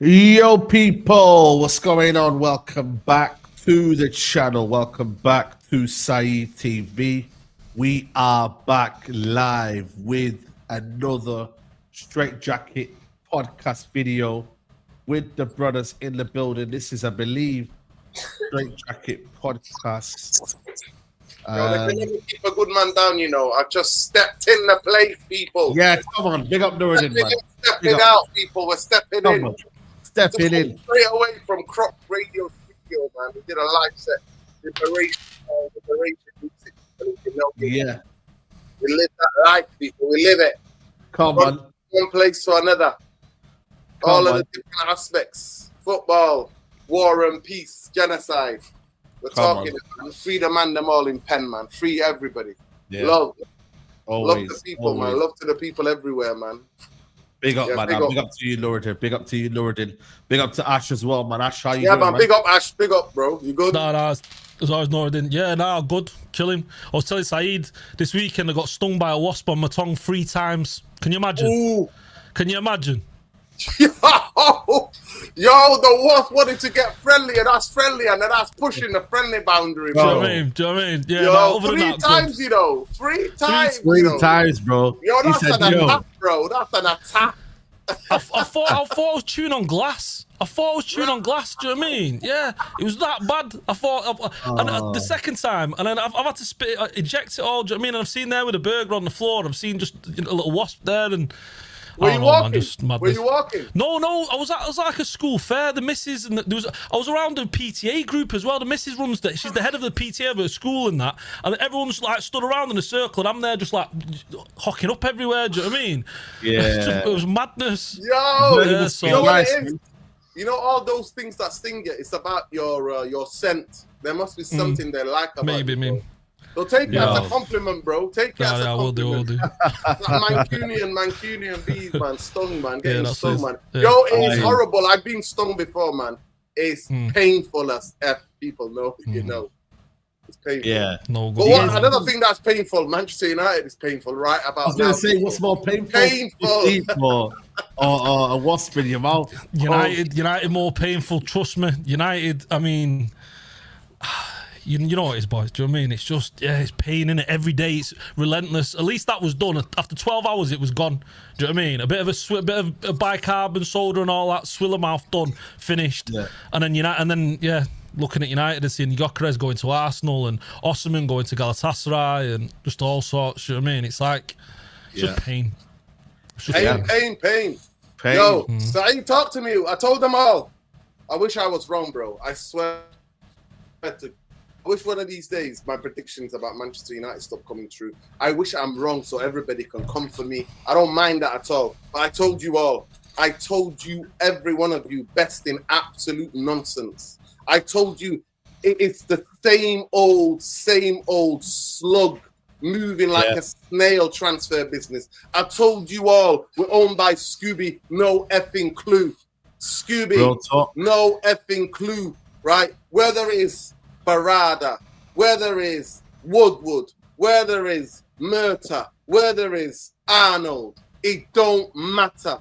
Yo, people, what's going on? Welcome back to the channel. Welcome back to Saeed TV. We are back live with another Straightjacket podcast video with the brothers in the building. This is, I believe, Straightjacket podcast. They can never keep a good man down, you know. I just stepped in the place, people. Yeah, come on, big up Nuruddin, man. Stepping out, people. We're stepping in. On. Stepping in. Straight away from Crop Radio Studio, man. We did a live set. Liberation music. Yeah. We live that life, people. We live it. Come From on. one place to another. All of the different aspects. Football, war and peace, genocide. We're talking about free the man, them all in pen, man. Free everybody. Yeah. Love. Always, love the people, man. Love to the people everywhere, man. Big up, man. Big up to you, Nuruddin. Big up to you, Nuruddin. Big up to Ash as well, man. Ash, how you doing, man? Big up, Ash. Big up, bro. You good? Nah, as always, Nuruddin. Yeah, nah, good. Chilling. I was telling Saeed this weekend I got stung by a wasp on my tongue 3 times. Can you imagine? Ooh. Can you imagine? Yo, the wasp wanted to get friendly, and that's friendly, and then that's pushing the friendly boundary, bro. Do you know what I mean? Do you know what I mean? Yeah, yo, nah, 3 times, good. You know. 3 times. 3 times, bro. Yo, that's an attack, bro. That's an attack. I thought I was chewing on glass. Do you know what I mean? Yeah, it was that bad. I thought, and the second time, and then I've had to eject it all. Do you know what I mean? And I've seen there with a burger on the floor. I've seen just a little wasp there, and Were you walking? Were you walking? No, I was at like a school fair. The missus and I was around the PTA group as well. The missus runs that. She's the head of the PTA of her school and that. And everyone's like stood around in a circle, and I'm there just like hocking up everywhere. Do you know what I mean? Yeah, it was madness. Yo, yeah, so, you know what it is? You know all those things that sting you. It's about your scent. There must be something they like about maybe you. Me. So take it as a compliment, bro. Take it as a compliment. Will do. Mancunian bees, man. Stung, man. Getting stung, man. Yeah. Yo, it is horrible. I've been stung before, man. It's painful as F. People know, you know. It's painful. Yeah. No good. But another thing that's painful, Manchester United is painful, right? About I was going to say, what's more painful? Painful. or a wasp in your mouth. United more painful. Trust me. United, I mean... You know what it is, boys. Do you know what I mean? It's just, it's pain in it every day. It's relentless. At least that was done. After 12 hours, it was gone. Do you know what I mean? A bit of a bicarbonate soda and all that. Swill of mouth done, finished. Yeah. And then looking at United and seeing Gyökeres going to Arsenal and Osimhen going to Galatasaray and just all sorts. Do you know what I mean? It's like just pain. It's just pain. Yo, Saeed, talk to me. I told them all. I wish I was wrong, bro. I swear to. I wish one of these days my predictions about Manchester United stop coming true. I wish I'm wrong so everybody can come for me. I don't mind that at all. But I told you all. I told you, every one of you, best in absolute nonsense. I told you it's the same old slug moving like a snail transfer business. I told you all we're owned by Scooby, no effing clue. Scooby, no effing clue, right? Where there is Barada, where there is Woodward, where there is Murta, where there is Arnold, it don't matter.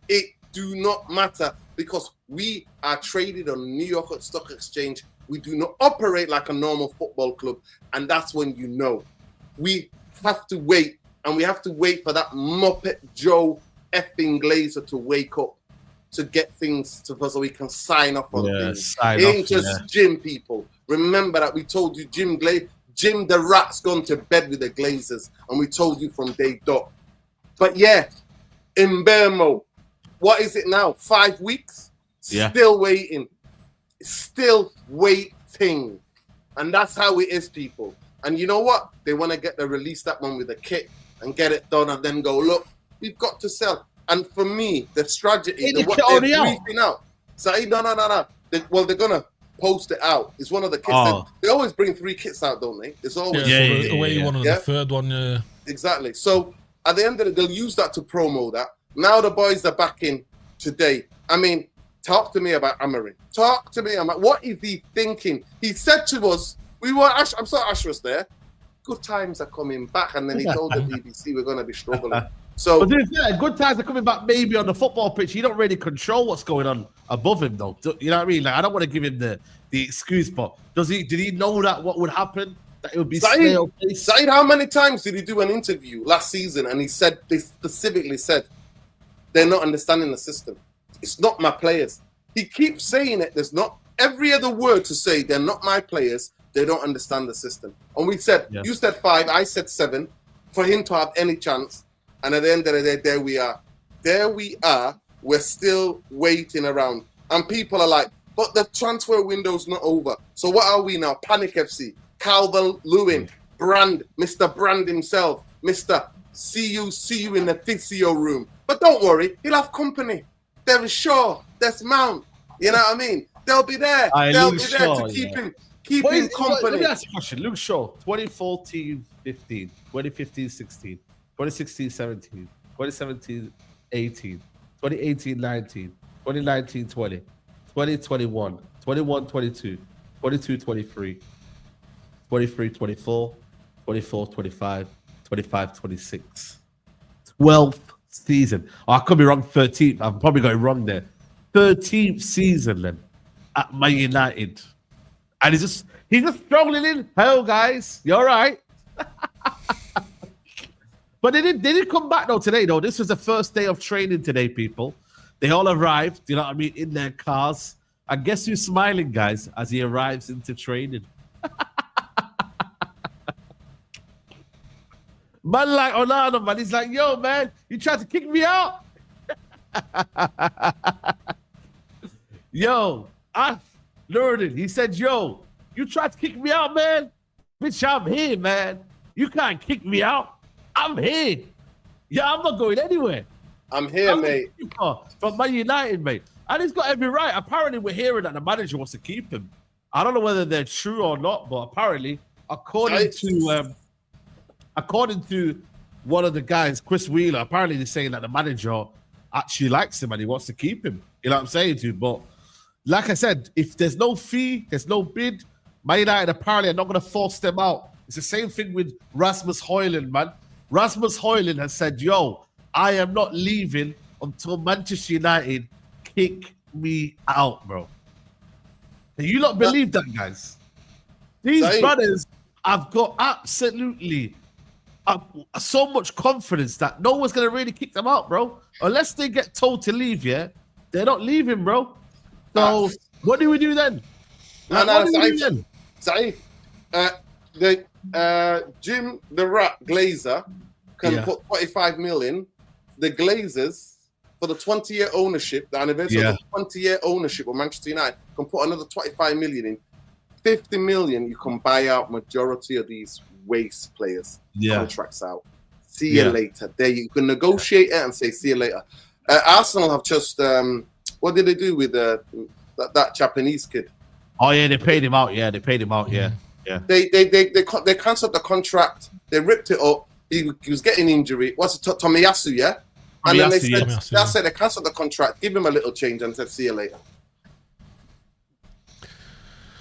It do not matter because we are traded on New York Stock Exchange. We do not operate like a normal football club, and that's when you know. We have to wait, and we have to wait for that Muppet Joe effing Glazer to wake up to get things so we can sign up on things. It ain't just Jim, people. Remember that we told you Jim the Rat's gone to bed with the Glazers, and we told you from day dot. But yeah, Mbeumo, what is it now? 5 weeks? Yeah. Still waiting. Still waiting. And that's how it is, people. And you know what? They want to release that one with a kit and get it done and then go, look, we've got to sell. And for me, the strategy, what they're briefing out. Saeed, no. They're going to post it out. It's one of the kits. They always bring 3 kits out, don't they? It's always the way you wanted the third one. Yeah. Exactly. So at the end of it, they'll use that to promo that. Now the boys are back in today. I mean, talk to me about Amorim. Talk to me about what is he thinking? He said to us, I'm sorry Ash was there. Good times are coming back. And then he told the BBC we're going to be struggling. So, but good times are coming back. Maybe on the football pitch, you don't really control what's going on above him, though. You know what I mean? Like, I don't want to give him the excuse, but did he know that what would happen? That it would be snail pace? Saeed, how many times did he do an interview last season and they specifically said they're not understanding the system? It's not my players. He keeps saying it. There's not every other word to say they're not my players. They don't understand the system. And we said, you said 5, I said 7, for him to have any chance. And at the end of the day, there we are. There we are. We're still waiting around. And people are like, but the transfer window's not over. So what are we now? Panic FC, Calvert-Lewin, Brand, Mr. Brand himself, Mr. See you in the physio room. But don't worry, he'll have company. There is Shaw, there's Mount. You know what I mean? They'll be there. They'll be there to keep him company. Let me ask you a question. Luke Shaw, 2014-15, 2015-16, 2016-17, 2017-18, 2018-19, 2019-20, 2021, 21-22, 22-23, 23-24, 24-25, 25-26. 12th season. Oh, I could be wrong, 13th. I'm probably going wrong there. 13th season then at Man United. And he's just struggling in. Hello, guys. You all right? But they did come back though today though. This was the first day of training today, people. They all arrived, you know what I mean, in their cars. And guess who's smiling, guys, as he arrives into training? Man like Orlando, man. He's like, yo, man, you tried to kick me out? Yo, I learned it. He said, yo, you tried to kick me out, man? Bitch, I'm here, man. You can't kick me out. I'm here. Yeah, I'm not going anywhere. I'm here, mate. From Man United, mate. And he's got every right. Apparently, we're hearing that the manager wants to keep him. I don't know whether they're true or not, but apparently, according to one of the guys, Chris Wheeler, apparently they're saying that the manager actually likes him and he wants to keep him. You know what I'm saying to you? But like I said, if there's no fee, there's no bid, Man United apparently are not going to force them out. It's the same thing with Rasmus Hojlund, man. Rasmus Hojlund has said, yo, I am not leaving until Manchester United kick me out, bro. And you not believe that, guys? These brothers have got absolutely so much confidence that no one's going to really kick them out, bro. Unless they get told to leave, yeah? They're not leaving, bro. So what do we do then? Saeed, Jim the Rat Glazer can put 25 million. The Glazers, for the 20-year ownership, the anniversary of the 20-year ownership of Manchester United, can put another 25 million in. 50 million, you can buy out majority of these waste players. Contracts out. See you later. There you can negotiate it and say, see you later. Arsenal have just, what did they do with that Japanese kid? Oh, yeah, they paid him out. Yeah, they paid him out. Yeah. They cancelled the contract. They ripped it up. He was getting injury. What's it? Tomiyasu, yeah? And then they said, they cancelled the contract, give him a little change and said, see you later.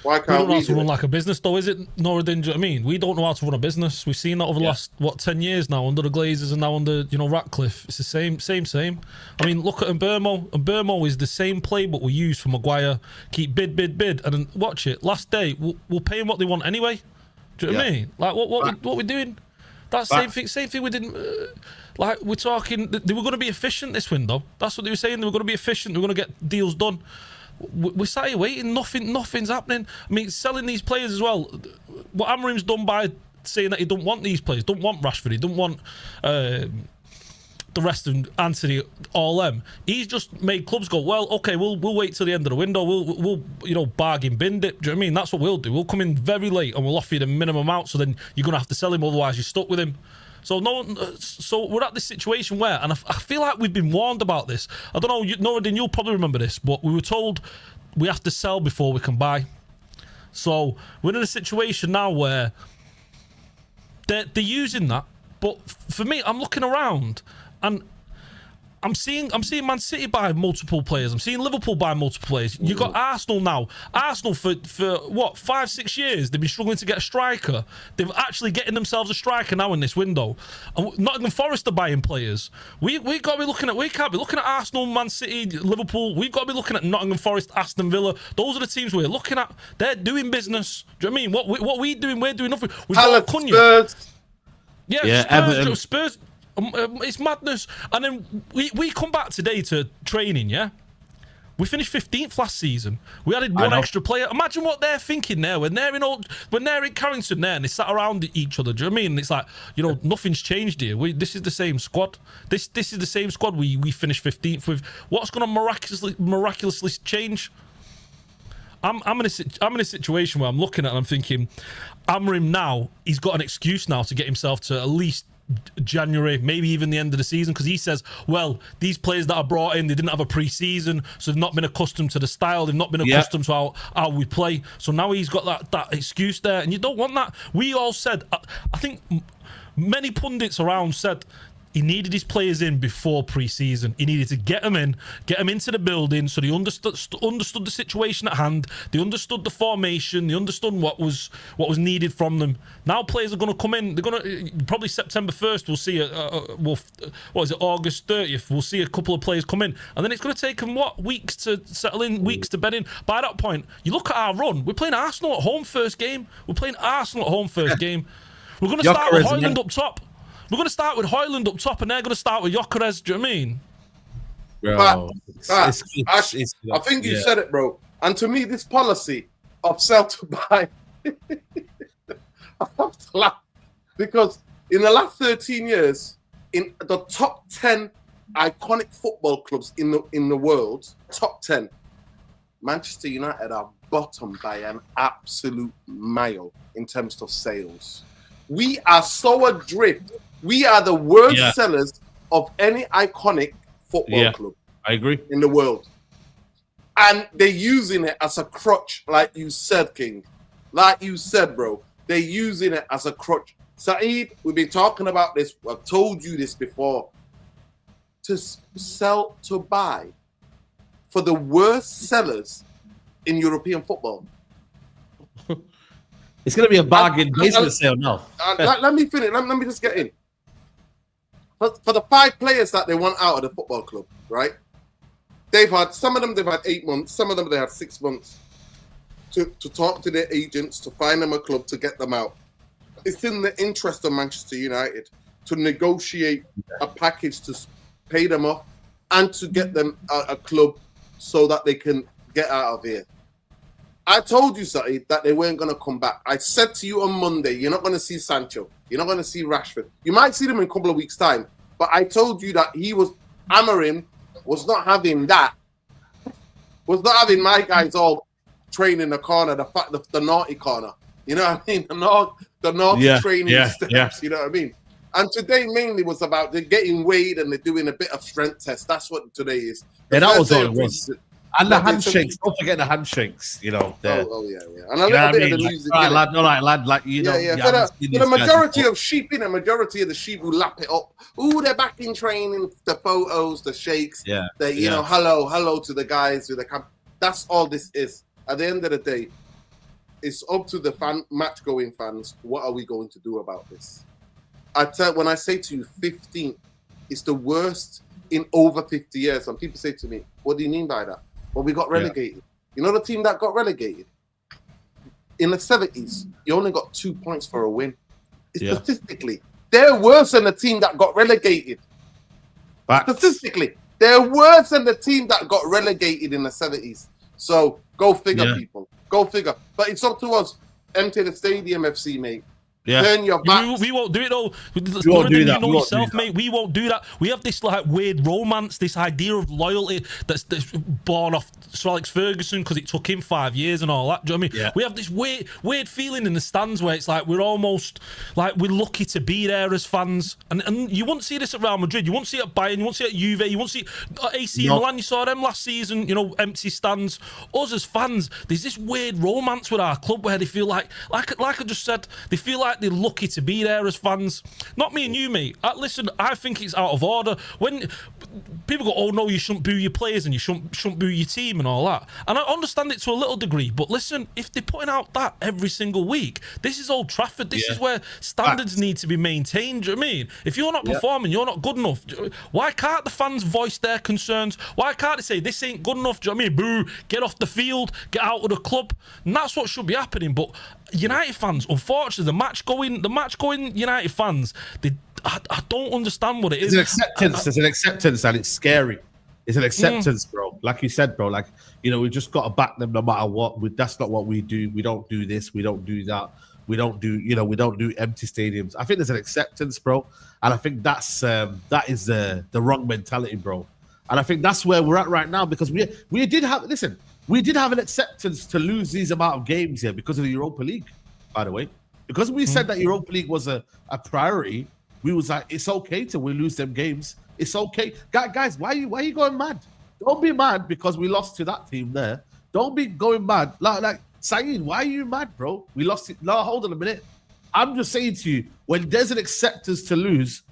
Why can't we don't know how to run like a business, though, is it? Nuruddin, do you know what I mean? We don't know how to run a business. We've seen that over the last, 10 years now, under the Glazers and now under, Ratcliffe. It's the same. I mean, look at Mbermo. Mbermo is the same playbook we use for Maguire. Keep bid. And then watch it. Last day, we'll pay them what they want anyway. Do you know what I mean? Like, what we're doing? That same thing we didn't... like, we're talking... They were going to be efficient this window. That's what they were saying. They were going to be efficient. They were going to get deals done. We sat here waiting. Nothing's happening. I mean, selling these players as well. What Amorim's done by saying that he don't want these players, don't want Rashford, he don't want the rest of Anthony, all them. He's just made clubs go, well, okay, we'll wait till the end of the window. We'll bargain bin it. Do you know what I mean? That's what we'll do. We'll come in very late and we'll offer you the minimum out. So then you're gonna have to sell him, otherwise you're stuck with him. So so we're at this situation where, and I feel like we've been warned about this. I don't know, Nuruddin, you'll probably remember this, but we were told we have to sell before we can buy. So we're in a situation now where they're using that. But for me, I'm looking around and I'm seeing Man City buy multiple players. I'm seeing Liverpool buy multiple players. You got Arsenal now. Arsenal for what 5-6 years they've been struggling to get a striker. They've actually getting themselves a striker now in this window. And Nottingham Forest are buying players. We got to be looking at. We can't be looking at Arsenal, Man City, Liverpool. We've got to be looking at Nottingham Forest, Aston Villa. Those are the teams we're looking at. They're doing business. Do you know what I mean? What we doing? We're doing nothing. We got Cunha. Yeah, Spurs. It's madness. And then we come back today to training, yeah? We finished 15th last season. We added one extra player. Imagine what they're thinking there when they're in Carrington there and they sat around each other. Do you know what I mean? It's like, nothing's changed here. This is the same squad. This is the same squad we finished 15th with. What's going to miraculously change? I'm in a situation where I'm looking at it and I'm thinking, Amorim now, he's got an excuse now to get himself to at least January, maybe even the end of the season, because he says, well, these players that are brought in, they didn't have a pre-season, so they've not been accustomed to the style, they've not been accustomed to how we play. So now he's got that excuse there, and you don't want that. We all said, I think many pundits around said, he needed his players in before pre-season. He needed to get them into the building, so they understood the situation at hand. They understood the formation. They understood what was needed from them. Now players are going to come in. They're going to probably September 1st. We'll see. August 30th. We'll see a couple of players come in, and then it's going to take them weeks to settle in, weeks to bed in. By that point, you look at our run. We're playing Arsenal at home first game. We're going to start with Hojlund up top. We're going to start with Hojlund up top, and they're going to start with Gyökeres. Do you know what I mean? Bro, I think you said it, bro. And to me, this policy of sell to buy, I have to laugh because in the last 13 years, in the top 10 iconic football clubs in the world, top 10, Manchester United are bottom by an absolute mile in terms of sales. We are so adrift. We are the worst sellers of any iconic football club. I agree. In the world. And they're using it as a crutch, like you said, King. Like you said, bro. They're using it as a crutch. Saeed, we've been talking about this. I've told you this before. To sell to buy for the worst sellers in European football. It's going to be a bargain basement sale now. Let me finish. Let me just get in. For the 5 players that they want out of the football club, right? Some of them they've had 8 months, some of them they had 6 months to talk to their agents, to find them a club, to get them out. It's in the interest of Manchester United to negotiate a package to pay them off and to get them a club so that they can get out of here. I told you, Saeed, that they weren't going to come back. I said to you on Monday, you're not going to see Sancho. You're not going to see Rashford. You might see them in a couple of weeks' time. But I told you that Amorim was not having that. Was not having my guys all training the corner, the naughty corner. You know what I mean? The naughty training steps. You know what I mean? And today mainly was about they're getting weighed and they're doing a bit of strength test. That's what today is. Yeah, that was all it was. And the handshakes. Don't forget the handshakes. Oh yeah. And a little bit of the music. Lad. Like, for the majority of sheep, the majority of the sheep who lap it up. Ooh, they're back in training. The photos, the shakes. Hello to the guys with the camp. That's all this is. At the end of the day, it's up to the match-going fans. What are we going to do about this? When I say to you, 15th is the worst in over 50 years. And people say to me, what do you mean by that? Well, we got relegated. You know the team that got relegated? In the 70s, you only got 2 points for a win. Statistically, they're worse than the team that got relegated. Statistically, they're worse than the team that got relegated in the 70s. So go figure, people. Go figure. But it's up to us. Empty the stadium, FC, mate. Turn your back. We won't do it though. We won't do that. Mate. We won't do that. We have this like weird romance, this idea of loyalty that's born off Sir Alex Ferguson because it took him 5 years and all that. Do you know what I mean? Yeah. We have this weird feeling in the stands where it's like we're almost like we're lucky to be there as fans. And you won't see this at Real Madrid. You won't see it at Bayern. You won't see it at Juve. You won't see it at AC Milan. You saw them last season. Empty stands. Us as fans, there's this weird romance with our club where they feel like I just said, they feel like they're lucky to be there as fans. Not me and you, mate. Listen, I think it's out of order. When people go, oh no, you shouldn't boo your players and you shouldn't boo your team and all that. And I understand it to a little degree, but listen, if they're putting out that every single week, this is Old Trafford. This is where standards need to be maintained. Do you know what I mean? If you're not performing, you're not good enough. Why can't the fans voice their concerns? Why can't they say this ain't good enough? Do you know what I mean? Boo, get off the field, get out of the club. And that's what should be happening. But United fans, unfortunately, the match going United fans, I don't understand what it is. It's an acceptance, and it's scary. It's an acceptance, bro. Like you said, bro. Like, you know, we just got to back them no matter what. That's not what we do. We don't do this. We don't do that. We don't do, you know, we don't do empty stadiums. I think there's an acceptance, bro, and I think that is the wrong mentality, bro. And I think that's where we're at right now, because we did have an acceptance to lose these amount of games here because of the Europa League, by the way. Because we said that Europa League was a priority, we was like, it's okay to lose them games. It's okay. Guys, why are you going mad? Don't be mad because we lost to that team there. Don't be going mad. Like Saeed, why are you mad, bro? We lost it. No, hold on a minute. I'm just saying to you, when there's an acceptance to lose,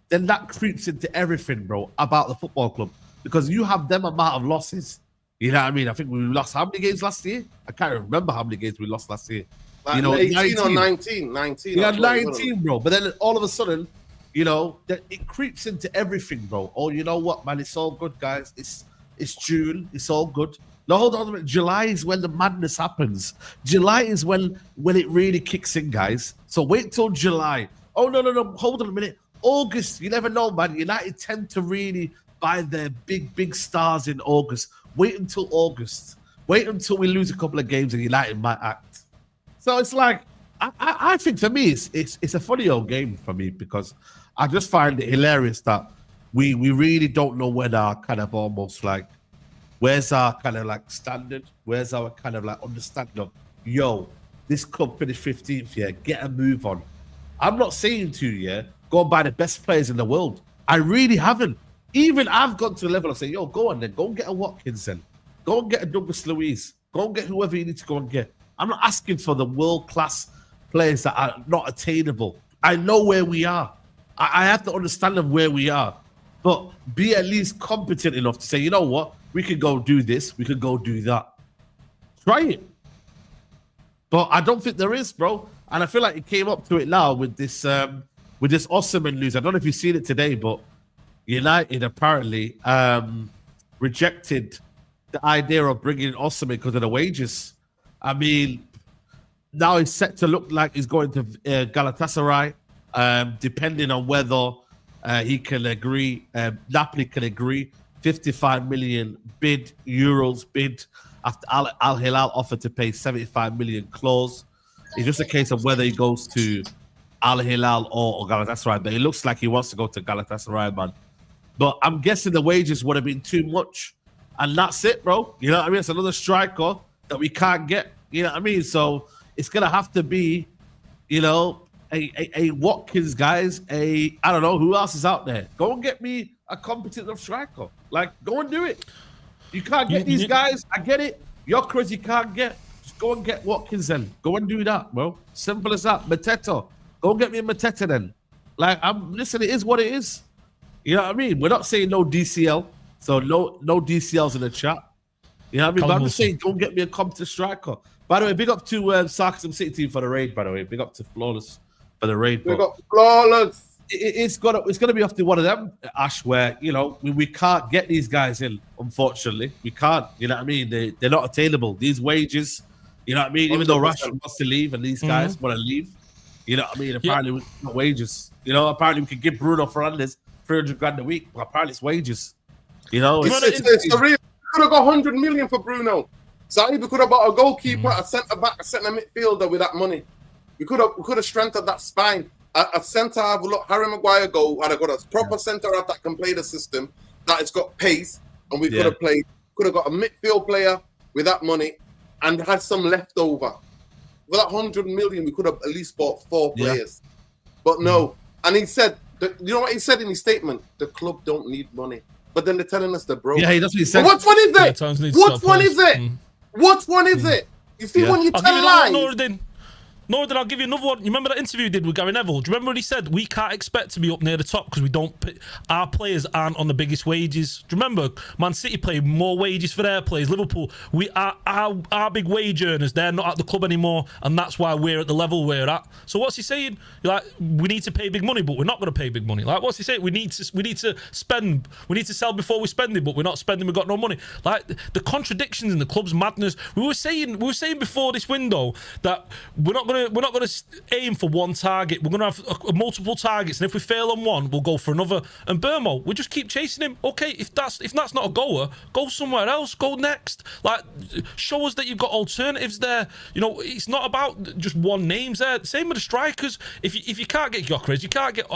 then that creeps into everything, bro, about the football club. Because you have them amount of losses. You know what I mean? I think we lost how many games last year? I can't remember how many games we lost last year. Like, you know, 18 or 19. 19. We had 19, bro. But then all of a sudden, you know, that it creeps into everything, bro. Oh, you know what, man? It's all good, guys. It's June. It's all good. No, hold on a minute. July is when the madness happens. July is when it really kicks in, guys. So wait till July. Oh, no. Hold on a minute. August, you never know, man. United tend to really buy their big stars in August. Wait until August. Wait until we lose a couple of games and United might act. So it's like, I think for me, it's a funny old game for me, because I just find it hilarious that we really don't know when our kind of almost like, where's our kind of like standard? Where's our kind of like understanding of, yo, this club finished 15th, yeah, get a move on. I'm not saying to you, yeah, go and buy the best players in the world. I really haven't. Even I've gone to the level of saying, yo, go on then, go and get a Watkins then. Go and get a Douglas Luiz. Go and get whoever you need to go and get. I'm not asking for the world-class players that are not attainable. I know where we are. I have to understand them where we are. But be at least competent enough to say, you know what, we could go do this, we could go do that. Try it. But I don't think there is, bro. And I feel like it came up to it now with this Osimhen news. I don't know if you've seen it today, but United apparently rejected the idea of bringing in Osimhen because of the wages. I mean, now he's set to look like he's going to Galatasaray, depending on whether he can agree, Napoli can agree, 55 million euros bid after Al Hilal offered to pay 75 million clause. It's just a case of whether he goes to Al Hilal or Galatasaray, but it looks like he wants to go to Galatasaray, man. But I'm guessing the wages would have been too much, and that's it, bro. You know what I mean? It's another striker that we can't get. You know what I mean? So it's gonna have to be, you know, a Watkins, guys. I don't know who else is out there. Go and get me a competent enough striker. Like, go and do it. You can't get these guys. I get it. Yokers you can't get. Just go and get Watkins then. Go and do that, bro. Simple as that. Mateta. Go and get me a Mateta then. Like, listen, it is what it is. You know what I mean? We're not saying no DCL. So no DCLs in the chat. You know what I mean? But I'm just saying, go and get me a competent striker. By the way, big up to Sackings City for the raid, by the way. Big up to Flawless for the raid. Big up Flawless. It's gonna be up to one of them, Ash, where, you know, we can't get these guys in, unfortunately. We can't, you know what I mean? They're not attainable. These wages, you know what I mean? Even though Rashford wants to leave and these guys want to leave, you know what I mean? Apparently, with no wages. You know, apparently we could give Bruno Fernandes 300 grand a week, but apparently it's wages. You know, it's real. We could have got 100 million for Bruno. Sorry, we could have bought a goalkeeper, a centre back, a centre midfielder with that money. We could have strengthened that spine. A centre half, look, Harry Maguire go, and I got a proper centre half that can play the system, that it's got pace, and we could have got a midfield player with that money and had some leftover. With that 100 million, we could have at least bought 4 players. But no. And he said, you know what he said in his statement? The club don't need money. But then they're telling us they're broke. Yeah, that's what he said. What one is it? What one is it? What one is it? You see, when you tell lies. No, then I'll give you another one. You remember that interview we did with Gary Neville? Do you remember when he said we can't expect to be up near the top because we don't? Our players aren't on the biggest wages. Do you remember Man City pay more wages for their players? Liverpool, we are our big wage earners. They're not at the club anymore, and that's why we're at the level we're at. So what's he saying? Like, we need to pay big money, but we're not going to pay big money. Like, what's he saying? We need to spend. We need to sell before we spend it, but we're not spending. We've got no money. Like, the contradictions in the club's madness. We were saying before this window that we're not gonna aim for one target. We're gonna have multiple targets, and if we fail on one, we'll go for another. And Burmo, we just keep chasing him. Okay, if that's not a goer, go somewhere else. Go next. Like, show us that you've got alternatives there. You know, it's not about just one names there. Same with the strikers. If you can't get Gyökeres, you can't get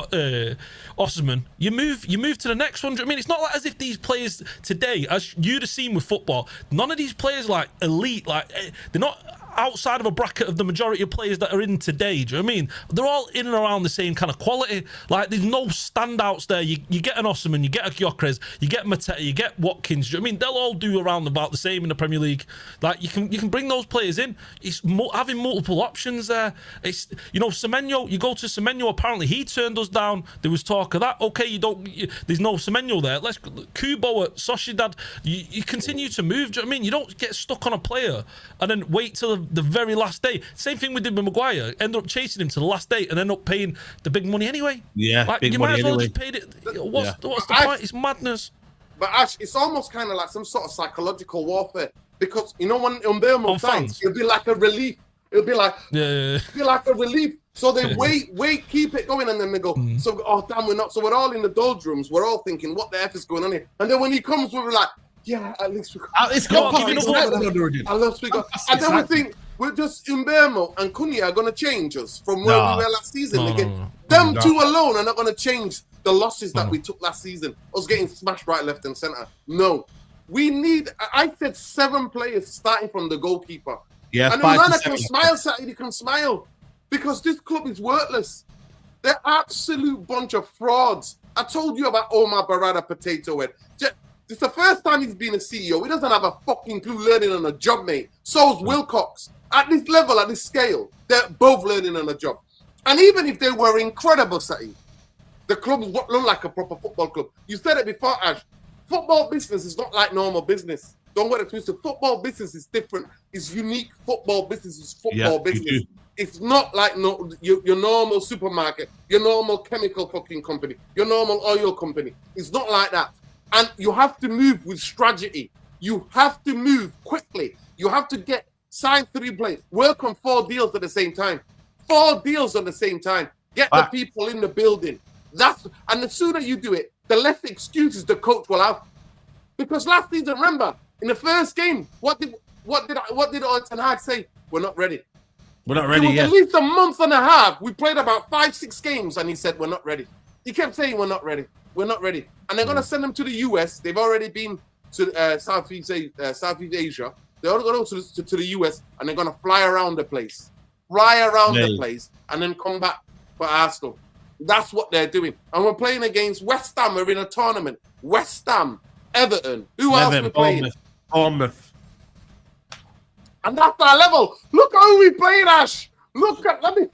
Osimhen, you move to the next one. I mean, it's not like as if these players today, as you'd have seen with football, none of these players like elite. Like, they're not outside of a bracket of the majority of players that are in today. Do you know what I mean? They're all in and around the same kind of quality. Like, there's no standouts there. You get an Osimhen, you get a Gyökeres, you get Mateta, you get Watkins. Do you know what I mean? They'll all do around about the same in the Premier League. Like, you can bring those players in. It's having multiple options there. It's, you know, Semenyo, you go to Semenyo, apparently he turned us down. There was talk of that. Okay, there's no Semenyo there. Let's Kubo at Sociedad. You continue to move. Do you know what I mean? You don't get stuck on a player and then wait till the very last day. Same thing we did with Maguire. End up chasing him to the last day and end up paying the big money anyway. Yeah, like, big you money might as well anyway. just paid it. What's the point? It's madness. But Ash, it's almost kind of like some sort of psychological warfare, because you know when Umbermo signs, it'll be like a relief. It'll be like it'll be like a relief. So they wait, keep it going, and then they go. So oh damn, we're not. So we're all in the doldrums. We're all thinking, what the F is going on here? And then when he comes, we're like, yeah, at least we got. It's got at least we got. And then we think we're just Umbermo and Cunha are going to change us from where we were last season. Again, them two alone are not going to change the losses that we took last season. Us getting smashed right, left, and centre. No, we need. I said 7 players starting from the goalkeeper. Yeah, and Onana can smile, Saeed. He can smile because this club is worthless. They're absolute bunch of frauds. I told you about Omar Barada Potato Head. It's the first time he's been a CEO. He doesn't have a fucking clue learning on a job, mate. So's Wilcox. At this level, at this scale, they're both learning on a job. And even if they were incredible, Saeed, the club look like a proper football club. You said it before, Ash. Football business is not like normal business. Don't get it twisted. Football business is different. It's unique. Football business is football business. It's not like your normal supermarket, your normal chemical fucking company, your normal oil company. It's not like that. And you have to move with strategy. You have to move quickly. You have to sign 3 players, work on 4 deals at the same time. 4 deals at the same time. Get the people in the building. And the sooner you do it, the less excuses the coach will have. Because last season, remember, in the first game, what did Ten Hag say? We're not ready. We're not ready yet. At least a month and a half. We played about 5-6 games, and he said we're not ready. He kept saying we're not ready. We're not ready. And they're going to send them to the US. They've already been to Southeast Asia. They're all going to go to the US, and they're going to fly around the place. The place, and then come back for Arsenal. That's what they're doing. And we're playing against West Ham. We're in a tournament. West Ham, Everton. Who else are we playing? Bournemouth. And that's our level. Look how we played, Ash. Let me...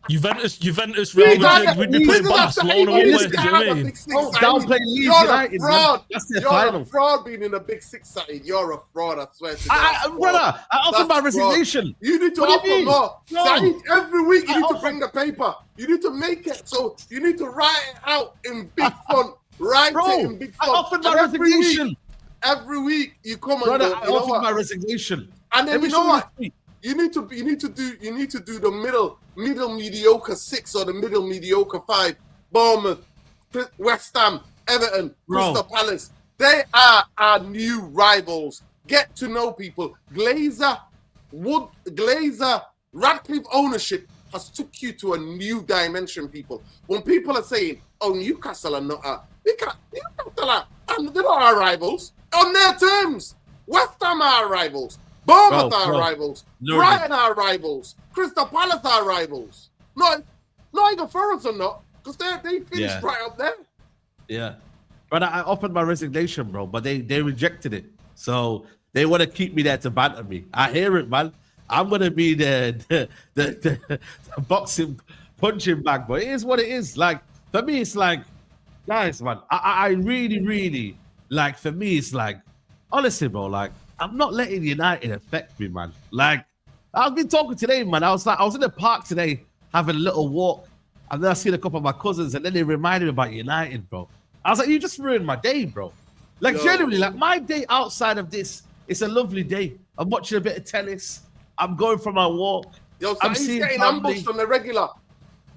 Juventus, Real Madrid, we'd be playing Barcelona. Don't downplay Leeds United. You're a fraud being in the Big 6, Saeed. You're a fraud, I swear to God. Brother, I offer my resignation. You need to offer more. Saeed, every week you need to bring the paper. You need to make it. So you need to write it out in big font. Write it in big font. I offered my resignation. Every week you come and brother, go, I offered my resignation. And then you know what? You need to do the middle mediocre 6 or the middle mediocre 5. Bournemouth, West Ham, Everton, Crystal Palace. They are our new rivals. Get to know people. Glazer, Radcliffe ownership has took you to a new dimension, people. When people are saying, "Oh, Newcastle are not Newcastle are, and they're not our rivals," on their terms. West Ham are our rivals. Bournemouth are rivals. Brighton are rivals. Crystal Palace are rivals. Not even for us or not, because they finished right up there. Yeah. But I offered my resignation, bro, but they rejected it. So they want to keep me there to banter me. I hear it, man. I'm gonna be the boxing punching bag, but it is what it is. Like for me, it's like, guys, man, I really like. For me, it's like, honestly, bro, like I'm not letting United affect me, man. Like I've been talking today, man. I was in the park today having a little walk, and then I seen a couple of my cousins, and then they reminded me about United, bro. I was like, you just ruined my day, bro. Like genuinely, like my day outside of this, it's a lovely day. I'm watching a bit of tennis. I'm going for my walk. Yo, so I'm he's seeing getting family. ambushed on the regular.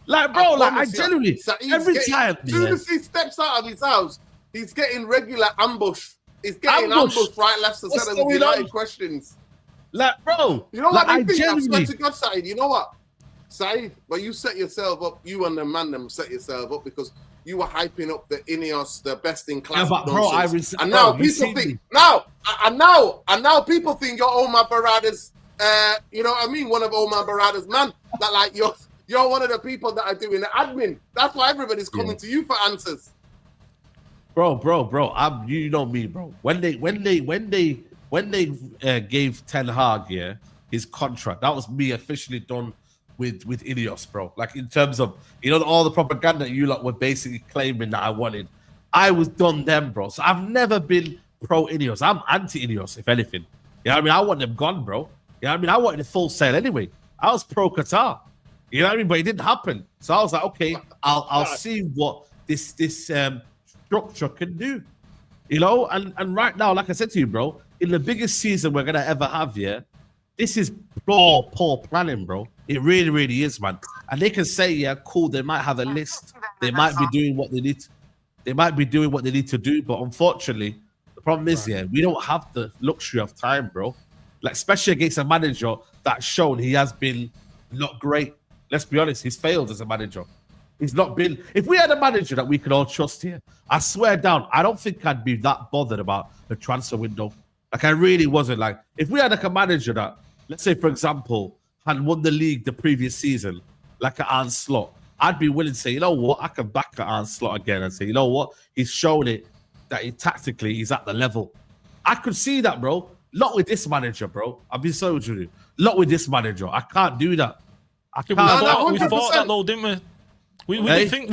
Like, bro, like I genuinely every time. As soon as he steps out of his house, he's getting regular ambush. He's getting ambushed right, left, and center with United questions. Like, bro, you know like, what I think? I swear to God, Saeed, you know what? Saeed, but you set yourself up, you and the man them set yourself up because you were hyping up the Ineos, the best in class. Yeah, but bro, and now people think now people think you're Omar Barada's you know what I mean, one of Omar Barada's man. That like you're one of the people that are doing the admin. That's why everybody's coming to you for answers. Bro, you know me, bro. When they gave Ten Hag his contract, that was me officially done with Ineos, bro. Like in terms of, you know, all the propaganda you lot were basically claiming that I wanted, I was done then, bro. So I've never been pro Ineos. I'm anti Ineos, if anything. You know what I mean? I want them gone, bro. You know what I mean? I wanted a full sale anyway. I was pro Qatar. You know what I mean? But it didn't happen. So I was like, okay, I'll see what this structure can do. You know, and right now, like I said to you, bro, in the biggest season we're gonna ever have, this is poor planning, bro. It really is, man. And they can say, cool, they might have a list. They might be doing what they need. They might be doing what they need to do. But unfortunately, the problem is, we don't have the luxury of time, bro. Like, especially against a manager that's shown he has been not great. Let's be honest, he's failed as a manager. He's not been. If we had a manager that we could all trust here, I swear down, I don't think I'd be that bothered about the transfer window. Like, I really wasn't. Like, if we had like a manager that, let's say, for example, had won the league the previous season, like an Arne Slot, I'd be willing to say, you know what, I can back an Arne Slot again and say, you know what, he's shown it that tactically he's at the level. I could see that, bro. Not with this manager, bro. I'll be so true. Not with this manager. I can't do that. I can't. We thought that though, didn't we? We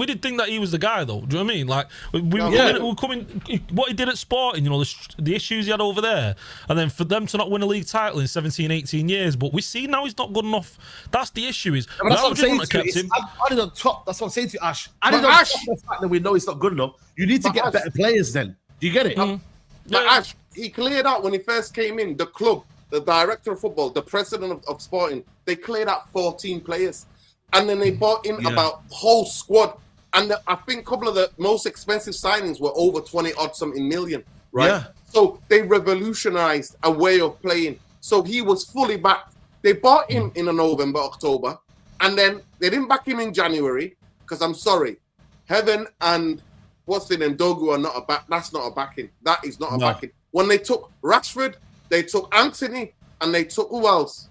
did think that he was the guy, though. Do you know what I mean? Like we were coming. What he did at Sporting, you know, the issues he had over there, and then for them to not win a league title in 17, 18 years. But we see now he's not good enough. That's the issue. That's what I'm saying to you. Added on top. That's what I'm saying to you, Ash. Added on top of the fact that we know he's not good enough. You need to get better players. Then do you get it? But Ash, he cleared out when he first came in. The club, the director of football, the president of Sporting, they cleared out 14 players. And then they bought in about whole squad. And I think a couple of the most expensive signings were over 20-odd-something million, right? Yeah. So they revolutionized a way of playing. So he was fully backed. They bought him in November, October. And then they didn't back him in January. Because I'm sorry, Heaven and what's the name, Dogu are not a back. That's not a backing. That is not a backing. When they took Rashford, they took Anthony, and they took who else?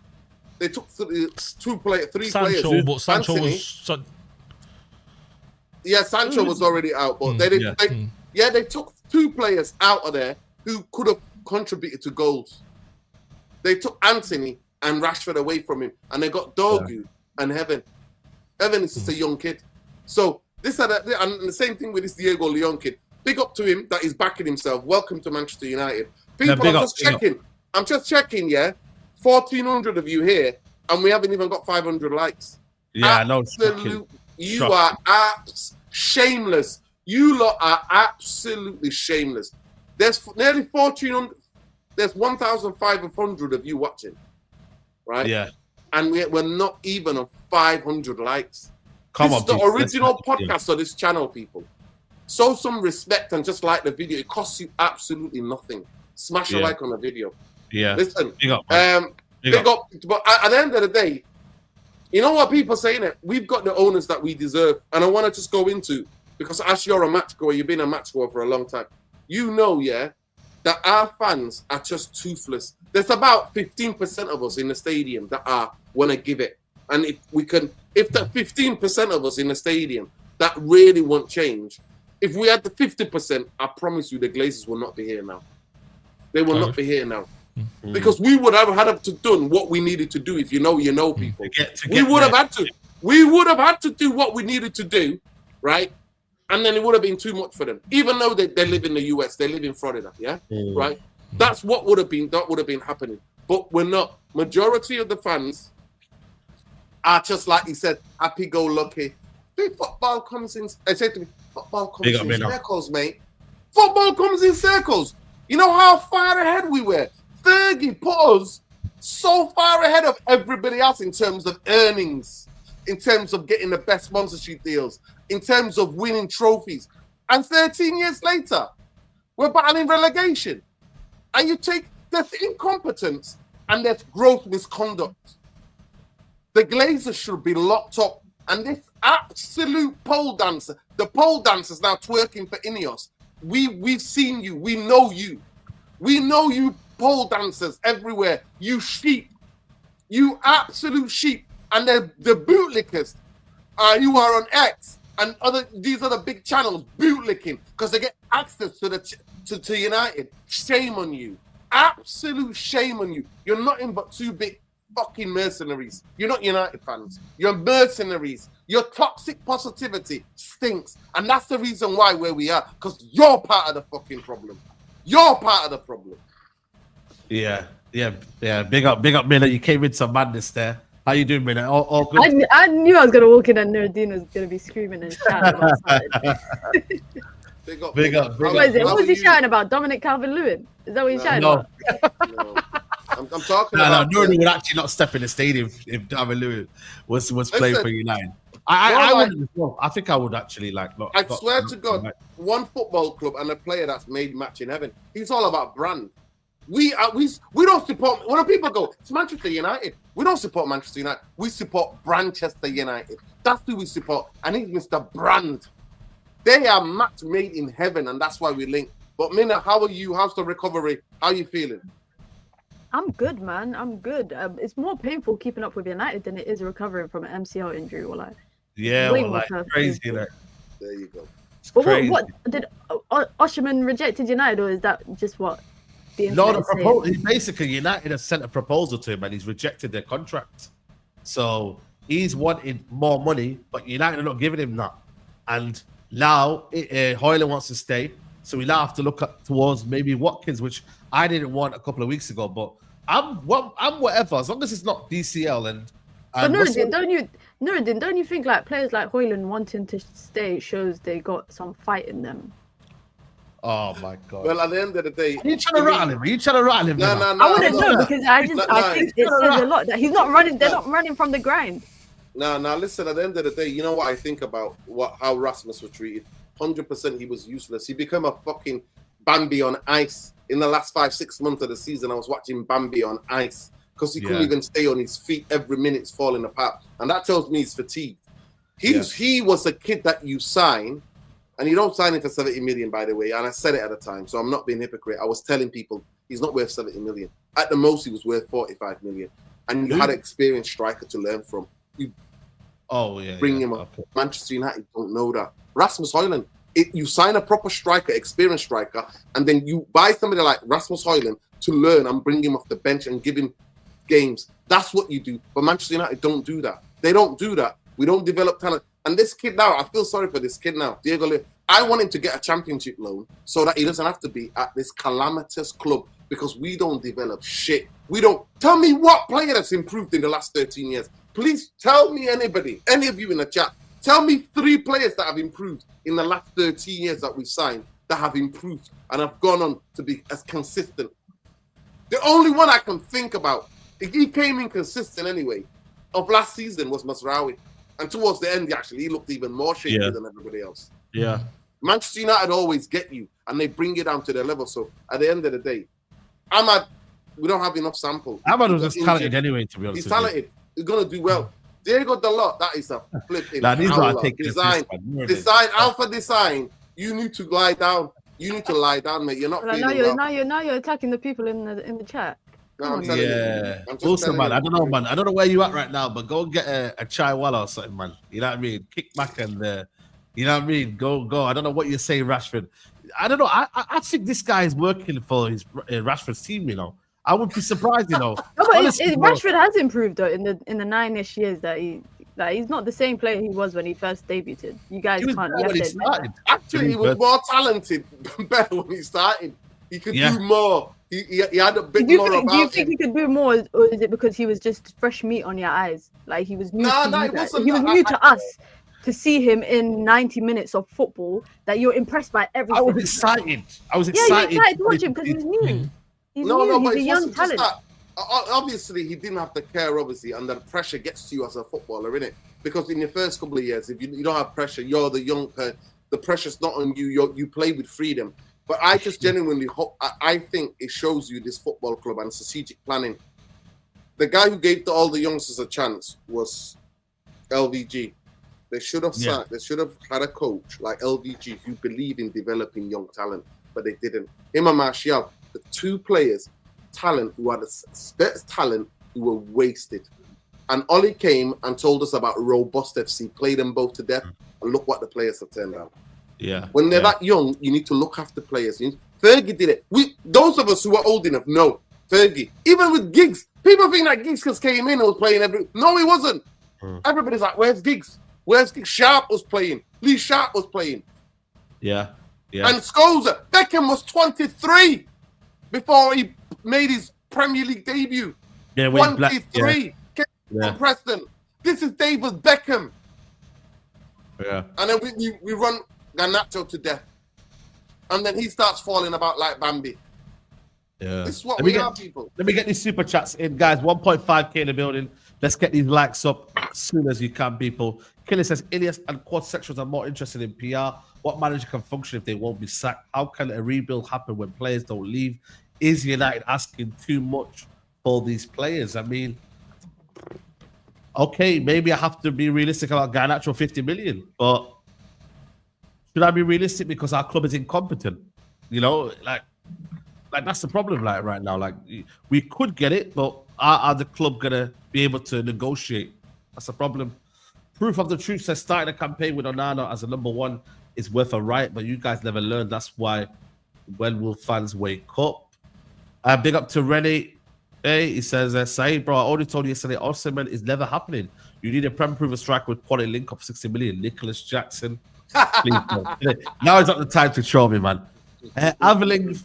They took three players. But Sancho was. Sancho was already out, but they didn't. They took two players out of there who could have contributed to goals. They took Anthony and Rashford away from him, and they got Dogu and Heaven. Heaven is just a young kid. So and the same thing with this Diego Leon kid. Big up to him that he's backing himself. Welcome to Manchester United. People, I'm just checking, 1,400 of you here, and we haven't even got 500 likes. Yeah, I know. You are shameless. You lot are absolutely shameless. There's nearly 1,400. There's 1,500 of you watching, right? Yeah. And we're not even on 500 likes. This is the original podcast of this channel, people. Show some respect and just like the video. It costs you absolutely nothing. Smash a like on the video. Yeah. Listen. Big up. But at the end of the day, you know what people saying it? We've got the owners that we deserve. And I want to just go into, because as you're a match goer, you've been a match goer for a long time. You know, that our fans are just toothless. There's about 15% of us in the stadium that want to give it. And if the 15% of us in the stadium that really want change, if we had the 50%, I promise you the Glazers will not be here now. They will not be here now. because we would have had to done what we needed to do. If you know people, we would have had to. We would have had to do what we needed to do, right? And then it would have been too much for them. Even though they live in the US, they live in Florida, yeah, right? That's what would have been. That would have been happening. But we're not. Majority of the fans are just like you said, happy-go-lucky. Football comes in. They say to me, football comes in circles, mate. Football comes in circles. You know how far ahead we were. Fergie put us so far ahead of everybody else in terms of earnings, in terms of getting the best sponsorship deals, in terms of winning trophies. And 13 years later, we're battling relegation. And you take there's incompetence and there's gross misconduct. The Glazers should be locked up. And this absolute pole dancer, the pole dancer's now twerking for Ineos. We've seen you. We know you. We know you pole dancers everywhere. You sheep. You absolute sheep. And the bootlickers who are on X and these other big channels bootlicking because they get access to United. Shame on you. Absolute shame on you. You're nothing but two big fucking mercenaries. You're not United fans. You're mercenaries. Your toxic positivity stinks. And that's the reason why where we are. Because you're part of the fucking problem. You're part of the problem. Yeah. Big up, Miller. You came with some madness there. How you doing, Miller? All good? I knew I was going to walk in and Nuruddin was going to be screaming and shouting about something. Big up. What is it? What was he shouting about? Dominic Calvert-Lewin? Is that what he's shouting about? No. I'm talking about... No, Nuruddin would actually not step in the stadium if Calvert-Lewin was playing for United. I think I would actually like... I swear to God, one football club and a player that's made match in heaven. He's all about brand. We don't support... When people go, it's Manchester United. We don't support Manchester United. We support Branchester United. That's who we support. And he's Mr. Brand. They are match made in heaven, and that's why we link. But Mina, how are you? How's the recovery? How are you feeling? I'm good, man. I'm good. It's more painful keeping up with United than it is recovering from an MCL injury. Crazy. Like. There you go. What did Osimhen rejected United, or is that just what the proposal? Basically, United has sent a proposal to him, and he's rejected their contract. So he's wanted more money, but United are not giving him that. And now Hojlund wants to stay, so we now have to look towards maybe Watkins, which I didn't want a couple of weeks ago. But I'm whatever, as long as it's not DCL. But Nuruddin, don't you think like players like Hojlund wanting to stay shows they got some fight in them? Oh my God! Well, at the end of the day, are you trying to rattle him? Are you trying to rattle him? No. I wouldn't know because I think it says a lot that he's not running. They're not running from the grind. No, listen, at the end of the day, you know what I think about how Rasmus was treated? 100% he was useless. He became a fucking Bambi on ice. In the last 5-6 months of the season, I was watching Bambi on ice because he couldn't even stay on his feet. Every minute's falling apart. And that tells me he's fatigued. He was a kid that you sign, and you don't sign him for 70 million, by the way. And I said it at the time, so I'm not being hypocrite. I was telling people he's not worth 70 million. At the most, he was worth 45 million. And you had an experienced striker to learn from. Bring him up. Okay. Manchester United don't know that. Rasmus Hojlund, you sign a proper striker, experienced striker, and then you buy somebody like Rasmus Hojlund to learn and bring him off the bench and give him games. That's what you do. But Manchester United don't do that. They don't do that. We don't develop talent. And this kid now, I feel sorry for this kid now, Diego Leo. I want him to get a championship loan so that he doesn't have to be at this calamitous club because we don't develop shit. We don't. Tell me what player that's improved in the last 13 years. Please tell me anybody, any of you in the chat, tell me 3 players that have improved in the last 13 years that we've signed that have improved and have gone on to be as consistent. The only one I can think about, if he came in consistent anyway, of last season was Mazraoui. And towards the end, he looked even more shaky than everybody else. Yeah. Manchester United always get you and they bring you down to their level. So at the end of the day, we don't have enough sample. Ahmad was just talented anyway, to be honest. He's talented. He's going to do well. Diego Dalot, that is a flipping design. Alpha design. You need to lie down. You need to lie down, mate. You're not feeling well. Now you're attacking the people in the chat. No, I'm telling you. Also, man, I don't know, man. I don't know where you at right now, but go get a chai walla or something, man. You know what I mean? Kick back and, you know what I mean? Go. I don't know what you're saying, Rashford. I don't know. I think this guy is working for his Rashford's team, you know. I would be surprised, you know. No, but Honestly, bro. Rashford has improved though in the 9-ish years that he's not the same player he was when he first debuted. You guys He was can't. better You have when he to admit started. that. Actually, he was more talented, better when he started. He could do more. He had a bit more about him. Do you think he could do more, or is it because he was just fresh meat on your eyes? Like he was new to you guys. He was new to us. To see him in 90 minutes of football, that you're impressed by everything. I was excited. Yeah, you're excited to watch him because he's new. He's a young talent. Obviously, he didn't have to care, obviously, and the pressure gets to you as a footballer, innit? Because in your first couple of years, if you don't have pressure, you're the young person. The pressure's not on you. You play with freedom. But I just genuinely hope, I think it shows you this football club and strategic planning. The guy who gave all the youngsters a chance was LVG. They should have They should have had a coach like LVG who believed in developing young talent, but they didn't. Him and Martial, the two players, talent who had the best talent, who were wasted. And Ollie came and told us about robust FC, played them both to death, and look what the players have turned out. Yeah. When they're that young, you need to look after players. Fergie did it. Those of us who are old enough know Fergie. Even with Giggs, people think that Giggs just came in and was playing every. No, he wasn't. Everybody's like, "Where's Giggs? Where's Giggs?" Sharp was playing. Lee Sharp was playing. Yeah. Yeah. And Scosa. Beckham was 23 before he made his Premier League debut. Yeah, 23. Preston. This is David Beckham. Yeah. And then we run Garnacho to death. And then he starts falling about like Bambi. Yeah. This is what we are, people. Let me get these super chats in, guys. 1.5k in the building. Let's get these likes up as soon as you can, people. Killer says, Ilias and quad sections are more interested in PR. What manager can function if they won't be sacked? How can a rebuild happen when players don't leave? Is United asking too much for these players? I mean, okay, maybe I have to be realistic about Garnacho 50 million, but should I be realistic because our club is incompetent? You know, like that's the problem, like right now. Like we could get it, but are the club gonna be able to negotiate? That's the problem. Proof of the truth says starting a campaign with Onana as a number one is worth a right, but you guys never learned. That's why when will fans wake up? Big up to Rennie. Hey, he says, Saeed, bro, I already told you yesterday, Osimhen is never happening. You need a Prem-proven striker with quality link up 60 million. Nicholas Jackson. Please, now is not the time to show me, man. Aveling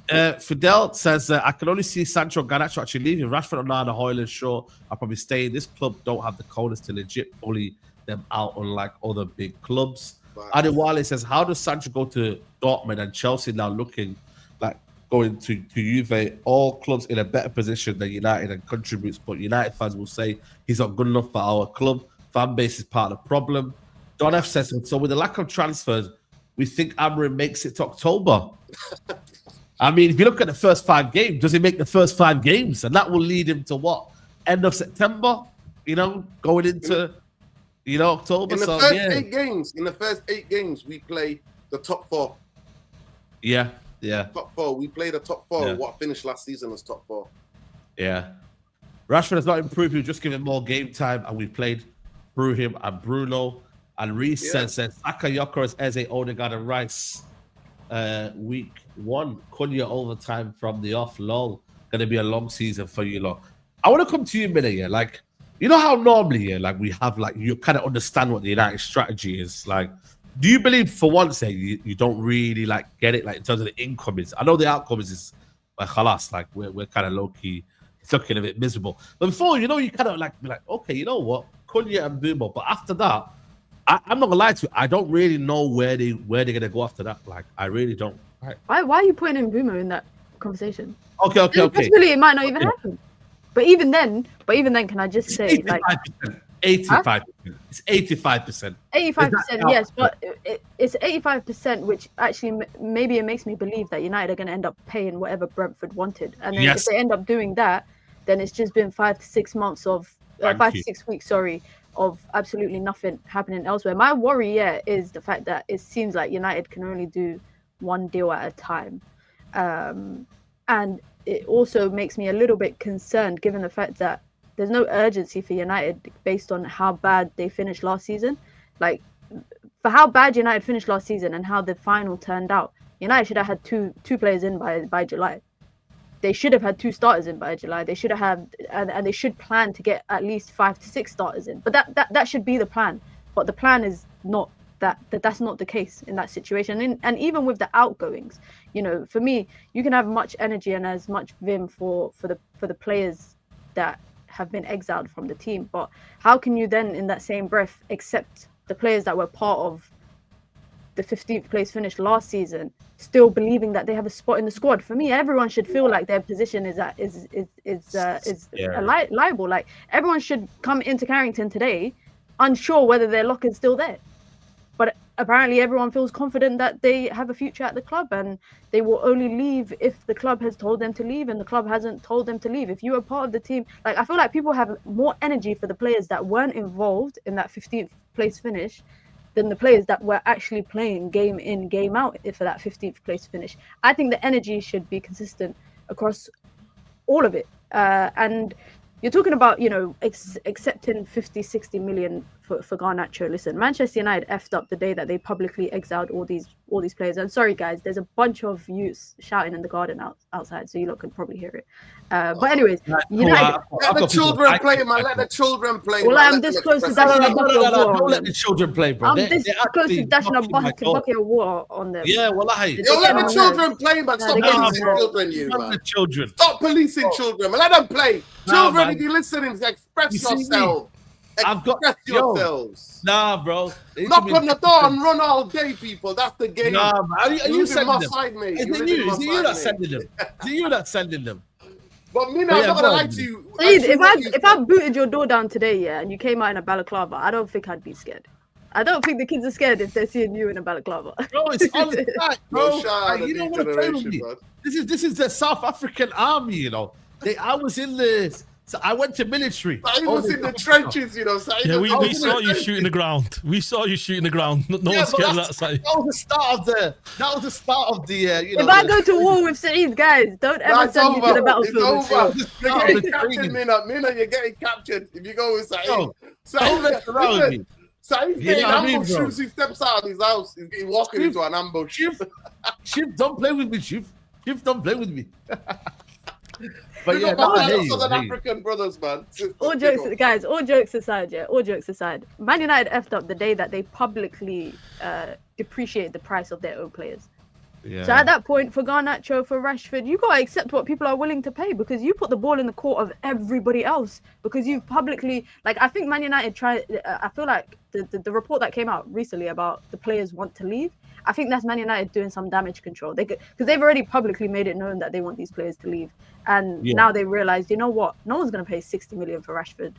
Fidel says, I can only see Sancho Garnacho actually leaving. Rashford, Onana, Hojlund, Shaw are probably staying. This club don't have the coldness to legit bully them out, unlike other big clubs. Wow. Adewale says, how does Sancho go to Dortmund and Chelsea now looking like going to Juve? All clubs in a better position than United and contributes, but United fans will say he's not good enough for our club. Fan base is part of the problem. Don F says, so with the lack of transfers, we think Amorim makes it to October. I mean, if you look at the first 5 games, does he make the first 5 games? And that will lead him to what? End of September? You know, going into, October. In the first 8 games, we play the top 4. Yeah. Top 4. We played the top 4. Yeah. What finished last season was top 4. Yeah. Rashford has not improved. We've just given more game time, and we played through him and Bruno. And Reese says, Saka, Yokeres, Eze, Odegaard, and Rice. Week 1, Cunha overtime from the off. Lol. Going to be a long season for you lot. I want to come to you, Miller. Yeah, like, you know how normally, we have, you kind of understand what the United strategy is. Like, do you believe for once, you don't really, get it, in terms of the income is? I know the outcome is khalas, we're kind of low-key, it's looking a bit miserable. But before, you kind of, be like, okay, you know what? Cunha and Bumo. But after that, I'm not gonna lie to you. I don't really know where they're gonna go after that. I really don't. Right. Why are you putting in Bumo in that conversation? Okay. Possibly it might not even happen. But even then, can I just say 85%. 85%. It's 85%. 85%, yes, but it's 85%, which actually maybe it makes me believe that United are going to end up paying whatever Brentford wanted, and then if they end up doing that, then it's just been 5 to 6 months of 5 to 6 weeks, of absolutely nothing happening elsewhere. My worry, is the fact that it seems like United can only do one deal at a time, and it also makes me a little bit concerned given the fact that there's no urgency for United based on how bad they finished last season. For how bad United finished last season and how the final turned out, United should have had two players in by July. they should have had 2 starters in by July. They should have had, and they should plan to get at least 5 to 6 starters in. But that should be the plan. But the plan is not that's not the case in that situation. And even with the outgoings, you know, for me, you can have much energy and as much vim for the players that have been exiled from the team. But how can you then, in that same breath, accept the players that were part of the 15th place finish last season, still believing that they have a spot in the squad? For me, everyone should feel like their position is liable. Like, everyone should come into Carrington today unsure whether their lock is still there. But apparently everyone feels confident that they have a future at the club, and they will only leave if the club has told them to leave, and the club hasn't told them to leave. If you are part of the team, like, I feel like people have more energy for the players that weren't involved in that 15th place finish than the players that were actually playing game in, game out for that 15th place finish. I think the energy should be consistent across all of it. And you're talking about, you know, accepting 50, 60 million for Garnacho. Listen, Manchester United effed up the day that they publicly exiled all these players. And sorry, guys, there's a bunch of youths shouting in the garden outside, so you lot can probably hear it. But anyways, United... Let the children play, man. Let the children play. Well, I'm this close to dashing a bucket of water. Don't let the children play, bro. I'm this close to dashing a bucket of water on them. Yeah, well, let the children play, man. Stop policing children, you, man. Stop policing children, man. Let them play. Children, if you're listening, express yourself. Express yourselves. Nah, bro. Knock on the door and run all day, people. That's the game. Nah, man. Are you sending them? Is it you not sending them? Is it you not sending them? But me, I'm not gonna lie to you. Saeed, if I booted your door down today, yeah, and you came out in a balaclava, I don't think I'd be scared. I don't think the kids are scared if they're seeing you in a balaclava. Bro, it's on the side, bro. You don't want to play with me. Man. This is the South African army, you know. I was in the... So I went to military. I was in the trenches, you know. Yeah, we saw you shooting the ground. We saw you shooting the ground. No one's scared of that side. That was the start of the. You know, if I go to war with Saeed, guys, don't ever send me to the battlefield. It's over. You're getting captured, Mina. You're getting captured if you go with Saeed. Don't mess around with me. Saeed's getting ambushed as he steps out of his house. He's walking into an ambush. Chief, don't play with me, Chief. Chief, don't play with me. But yeah, Southern African brothers, man. All jokes aside, Man United effed up the day that they publicly depreciated the price of their own players. Yeah. So at that point, for Garnacho, for Rashford, you gotta accept what people are willing to pay, because you put the ball in the court of everybody else, because you've publicly, like, I think Man United I feel like the report that came out recently about the players want to leave, I think that's Man United doing some damage control. Because they've already publicly made it known that they want these players to leave, and now they realized, you know what? No one's gonna pay 60 million for Rashford,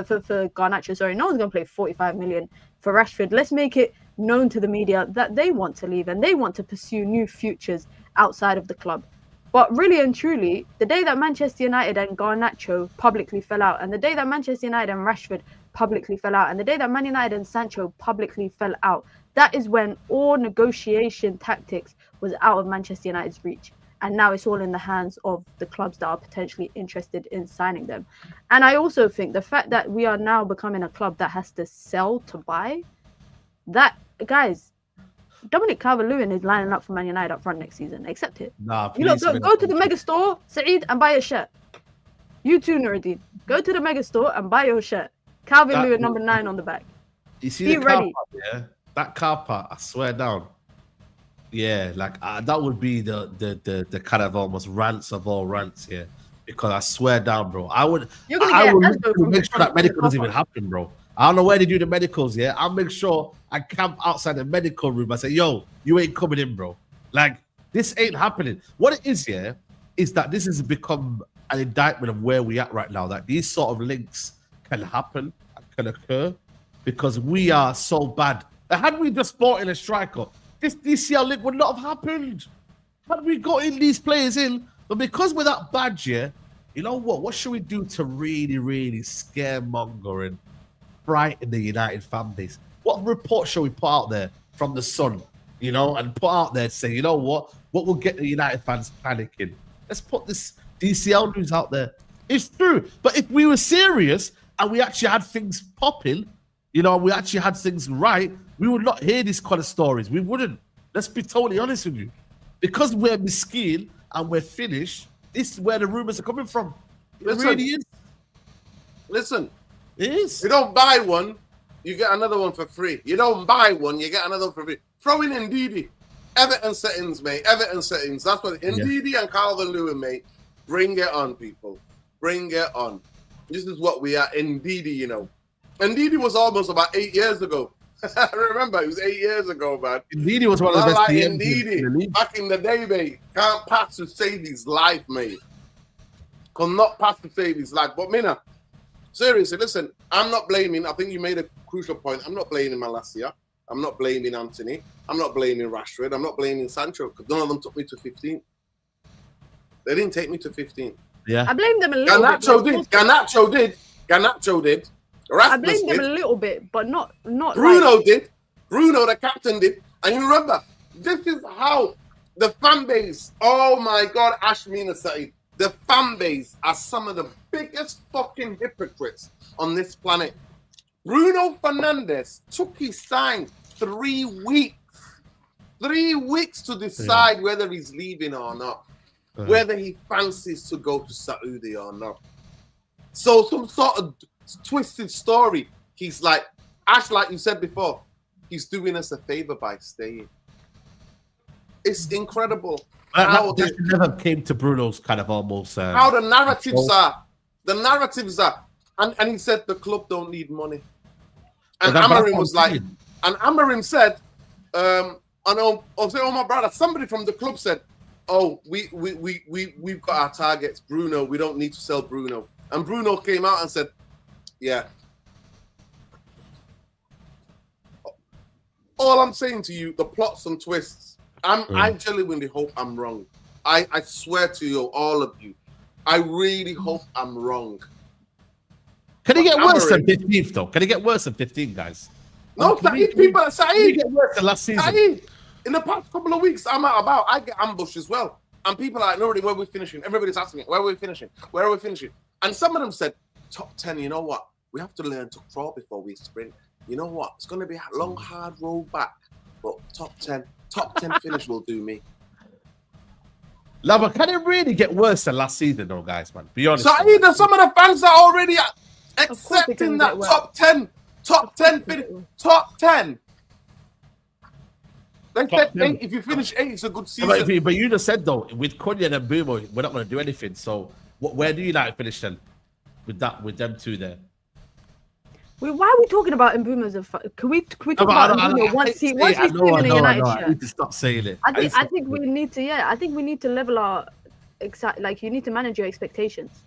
for Garnacho. Sorry, no one's gonna pay 45 million for Rashford. Let's make it known to the media that they want to leave and they want to pursue new futures outside of the club. But really and truly, the day that Manchester United and Garnacho publicly fell out, and the day that Manchester United and Rashford publicly fell out, and the day that Man United and Sancho publicly fell out, that is when all negotiation tactics was out of Manchester United's reach. And now it's all in the hands of the clubs that are potentially interested in signing them. And I also think the fact that we are now becoming a club that has to sell to buy, that, guys, Dominic Calvert-Lewin is lining up for Man United up front next season. Accept it. Nah, you know, go to the mega store, Saeed, and buy a shirt. You too, Nuruddin. Go to the mega store and buy your shirt. Calvert-Lewin number 9 on the back. You see the car part, yeah? That car part, I swear down. Yeah, like that would be the kind of almost rants of all rants here. Because I swear down, bro. I would make sure that medical doesn't even happen, bro. I don't know where they do the medicals, yeah? I'll make sure I camp outside the medical room. I say, yo, you ain't coming in, bro. Like, this ain't happening. What it is, yeah, is that this has become an indictment of where we at right now, that these sort of links can happen, can occur, because we are so bad. Had we just bought in a striker, this DCL link would not have happened. Had we got in these players in, but because we're that bad, yeah, you know what? What should we do to really, really scaremonger and frighten the United fan base? What report shall we put out there from the Sun, you know, and put out there to say, you know what will get the United fans panicking? Let's put this DCL news out there. It's true. But if we were serious and we actually had things popping, you know, we actually had things right, we would not hear these kind of stories. We wouldn't. Let's be totally honest with you. Because we're miskin and we're finished, This is where the rumors are coming from. Listen, it really is. Listen, it is. You don't buy one, you get another one for free. You don't buy one, you get another one for free. Throw in Ndidi. Everton settings, mate. Everton settings. That's what Ndidi and Calvert-Lewin, mate. Bring it on, people. Bring it on. This is what we are. Ndidi, you know. Ndidi was almost about 8 years ago. I remember, it was 8 years ago, man. Ndidi was one of the best DMs Ndidi, in the league. back in the day, mate. Can't pass to save his life, mate. Could not pass to save his life. But, Mina, seriously, listen, I'm not blaming. I think you made a crucial point. I'm not blaming Malacia. I'm not blaming Anthony. I'm not blaming Rashford. I'm not blaming Sancho because none of them took me to 15. They didn't take me to 15. Yeah. I blame them a little bit. Garnacho did. Rasmus I blame them did. a little bit, but not Bruno like... did. Bruno, the captain, did. And you remember, this is how the fan base, oh my God, Ashmina Saeed, the fan base are some of the biggest fucking hypocrites on this planet. Bruno Fernandes took his sign 3 weeks. 3 weeks to decide whether he's leaving or not. Whether he fancies to go to Saudi or not. So some sort of twisted story. He's like, Ash, like you said before, he's doing us a favor by staying. It's incredible. That never came to Bruno's kind of almost... how the narratives are. The narratives are. And he said the club don't need money. And Amarim was like, and Amarim said, oh my brother, somebody from the club said, oh, we've got our targets. Bruno, we don't need to sell Bruno. And Bruno came out and said, yeah. All I'm saying to you, the plots and twists, I genuinely hope I'm wrong. I swear to you, all of you, I really hope I'm wrong. Can he get worse than 15th, though? Can he get worse than 15, guys? No, Saeed, people, Saeed. Get worse than last season. Saeed, in the past couple of weeks, I'm out about. I get ambushed as well. And people are like, nobody, where are we finishing? Everybody's asking me, where are we finishing? Where are we finishing? And some of them said, top 10, you know what? We have to learn to crawl before we sprint. You know what? It's going to be a long, hard road back. But top 10 finish will do me. But can it really get worse than last season, though, guys, man? Be honest. Saeed, some of the fans are already accepting that top 10 finish. Top 10. They said 8. If you finish 8, it's a good season. But you just said, though, with Cunha and Boomo, we're not going to do anything. So where do United finish then? With them two there? Wait, why are we talking about Mbeumo? Can we talk about Mbeumo once he's still in a United shirt? I need to stop saying it. I think we need to. Yeah, I think we need to level our like you need to manage your expectations.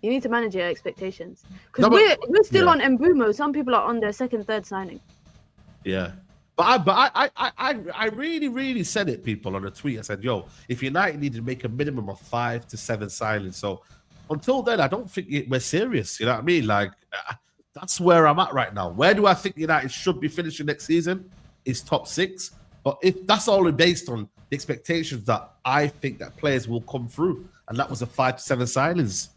You need to manage your expectations because we're still on Mbeumo. Some people are on their second, third signing. Yeah. But I really said it, people, on a tweet. I said, yo, if United need to make a minimum of 5 to 7 signings. So until then, I don't think we're serious. You know what I mean? Like, that's where I'm at right now. Where do I think United should be finishing next season? Is top 6. But if that's only based on the expectations that I think that players will come through. And that was a 5 to 7 signings.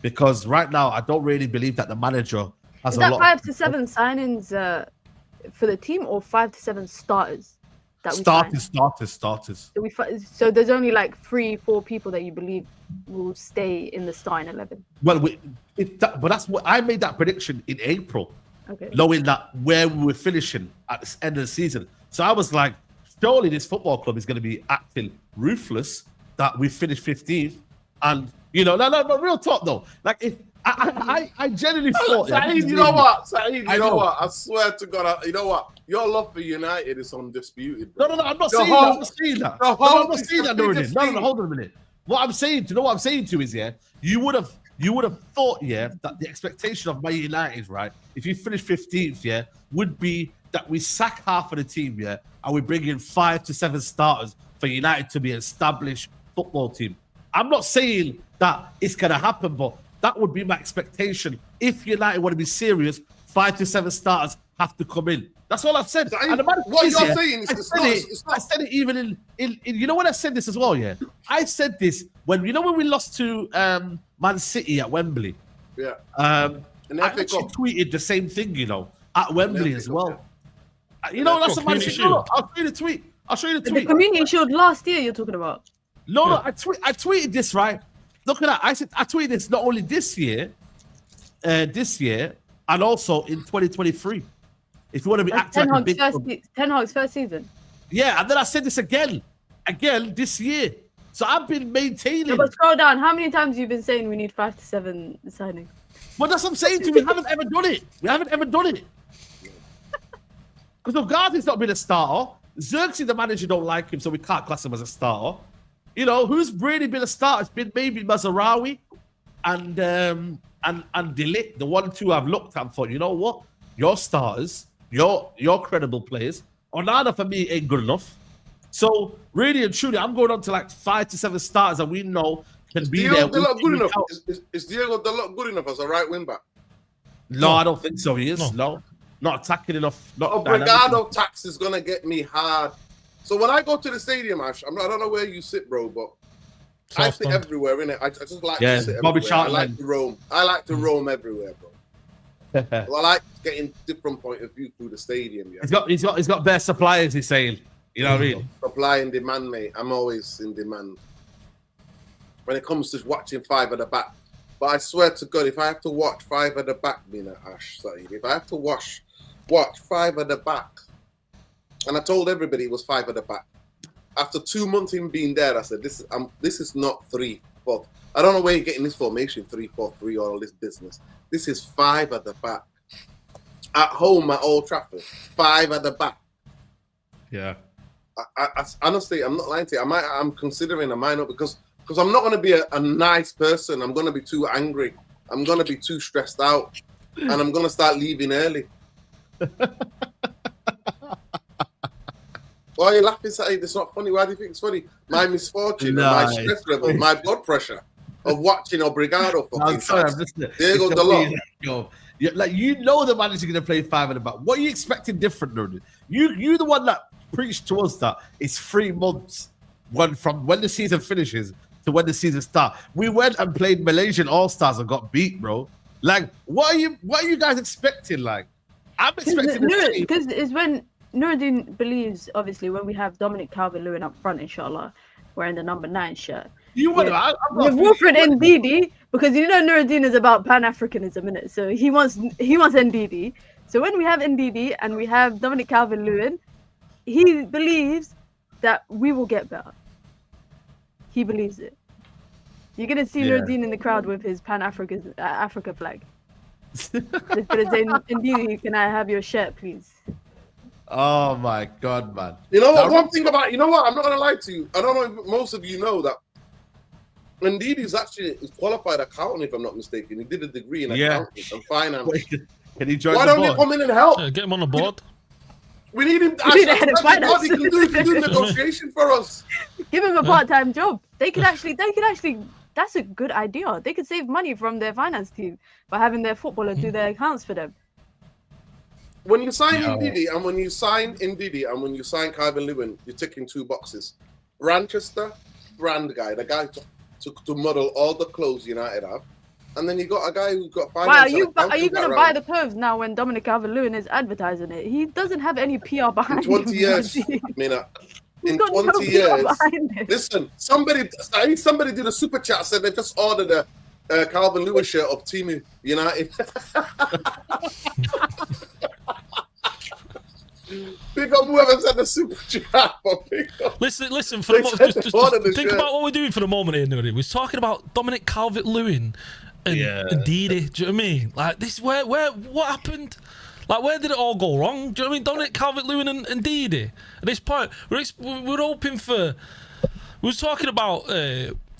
Because right now, I don't really believe that the manager has a lot. Is that 5 to 7 signings for the team or 5 to 7 starters? Starters. So there's only like 3-4 people that you believe will stay in the starting 11. Well, but that's what I made that prediction in April, knowing that where we were finishing at the end of the season. So I was like, surely this football club is going to be acting ruthless that we finished 15th, and but real talk though, like if I genuinely thought. Saeed, you know what? I swear to God, you know what? Your love for United is undisputed. Bro. No, I'm not saying that. I'm not saying that. I'm not saying that, Nuruddin. No, hold on a minute. What I'm saying to is, you would have thought, that the expectation of Man United, right, if you finish 15th, would be that we sack half of the team, and we bring in 5 to 7 starters for United to be an established football team. I'm not saying that it's going to happen, but that would be my expectation. If United want to be serious, 5 to 7 starters have to come in. That's all I've said. What you're saying is I said it even in you know when I said this as well, I said this when we lost to Man City at Wembley. Yeah. I actually tweeted the same thing, at Wembley as well. That's a Man City. I'll show you the tweet. The Community Shield last year you're talking about. No, I tweeted this, right? Look at that. I tweeted this not only this year, and also in 2023. If you want to be acting like a big Ten Hag's first season. Yeah, and then I said this again this year. So I've been maintaining. No, but scroll down. How many times have you been saying we need 5 to 7 signings? Well, that's what I'm saying to you. We haven't ever done it. Because Ogarte's not been a starter. Xerxes, the manager, don't like him, so we can't class him as a starter. You know, who's really been a starter? It's been maybe Mazarawi and Dilit, the 1-2 I've looked at and thought, you know what? Your starters, your credible players, Onana for me ain't good enough. So really and truly, I'm going on to like 5 to 7 starters that we know can be there. Good enough? Is Diego Dalot good enough as a right wing back? No, I don't think so. He is. No. Not attacking enough. Brigado tax is gonna get me hard. So when I go to the stadium, Ash, I don't know where you sit, bro, but I sit everywhere, innit? I just like to sit Bobby everywhere. I like to roam. I like to roam everywhere, bro. Well, I like getting different point of view through the stadium. Yeah. He's got best suppliers. He's saying, you know what I mean? Supply and demand, mate. I'm always in demand when it comes to watching 5 at the back. But I swear to God, if I have to watch 5 at the back, Ash, sorry, if I have to watch 5 at the back, and I told everybody it was 5 at the back. After 2 months in being there, I said, this is not 3-4. I don't know where you're getting this formation, 3-4-3, or all this business. This is 5 at the back. At home at Old Trafford, 5 at the back. Yeah. I honestly, I'm not lying to you. I'm considering I might not because I'm not going to be a nice person. I'm going to be too angry. I'm going to be too stressed out, and I'm going to start leaving early. Why are you laughing, Saeed? It's not funny. Why do you think it's funny? My misfortune, my stress level, my blood pressure of watching Obrigado. I'm sorry, I'm just Diego Dalot. Like, you know the manager's going to play 5 at the back. What are you expecting different, though? You the one that preached to us that it's 3 months from when the season finishes to when the season starts. We went and played Malaysian All-Stars and got beat, bro. Like, what are you guys expecting? Like, I'm expecting because it's when Nuruddin believes, obviously, when we have Dominic Calvert-Lewin up front, inshallah, wearing the number 9 shirt. You want with Wilfred Ndidi, because you know Nuruddin is about Pan-Africanism, innit? So he wants Ndidi. So when we have Ndidi and we have Dominic Calvert-Lewin, he believes that we will get better. He believes it. You're gonna see Nuruddin in the crowd with his Pan-Africa flag. He's gonna say, Ndidi, can I have your shirt, please? Oh my God, man! You know what? One thing about I'm not gonna lie to you. I don't know if most of you know that Ndidi is actually qualified accountant, if I'm not mistaken. He did a degree in accounting and finance. Wait, can he join? Why don't you come in and help? Get him on the board. We need him. We need a head of finance. He can do negotiation for us. Give him a part-time job. They could actually. That's a good idea. They could save money from their finance team by having their footballer do their accounts for them. When you sign Ndidi and when you sign Calvert-Lewin, you're ticking 2 boxes. Manchester brand guy, the guy to model all the clothes United have, and then you got a guy who's got finance. Wow, are you going to buy the clothes now when Dominic Calvert-Lewin is advertising it? He doesn't have any PR behind him. In 20 years, in 20 years. Listen, somebody did a super chat, said they just ordered a Calvert-Lewin shirt of Team United. Big up whoever said the super chat. Listen. For the just think about what we're doing for the moment here, Nuri. We're talking about Dominic Calvert-Lewin and Ndidi. Do you know what I mean? Like, this is where what happened? Like, where did it all go wrong? Do you know what I mean? Dominic Calvert-Lewin and Ndidi. At this point, we're hoping for. We were talking about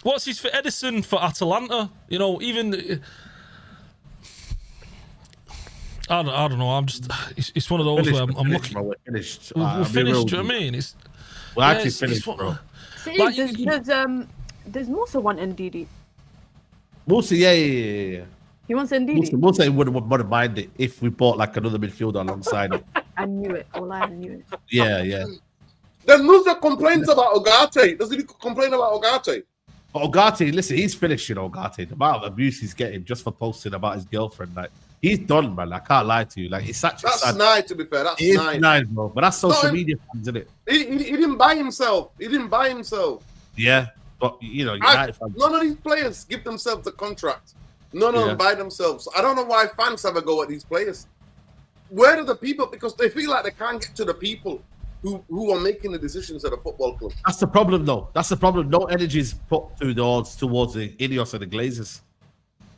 what's his for Edison for Atalanta. You know, even. I don't know. I'm just. It's one of those where I'm looking. We're finished. We're finished. Do you know what I mean? We're actually finished, bro. See, there's Musa want Ndidi. Musa, yeah. He wants Ndidi. Musa wouldn't mind it if we bought like another midfielder alongside it. I knew it. I knew it. Yeah. Then Musa complains about Ogate. Doesn't he complain about Ogate? Ogate, listen, he's finishing Ogate. The amount of abuse he's getting just for posting about his girlfriend, like, he's done, man. I can't lie to you. Like, it's actually that's nice, to be fair. That's nice. It's nice, bro. But that's social media fans, isn't it? He didn't buy himself. Yeah. But United fans, none of these players give themselves a contract. None of them by themselves. I don't know why fans have a go at these players. Where are the people? Because they feel like they can't get to the people who are making the decisions at a football club. That's the problem, though. That's the problem. No energy is put towards the Ineos and the Glazers.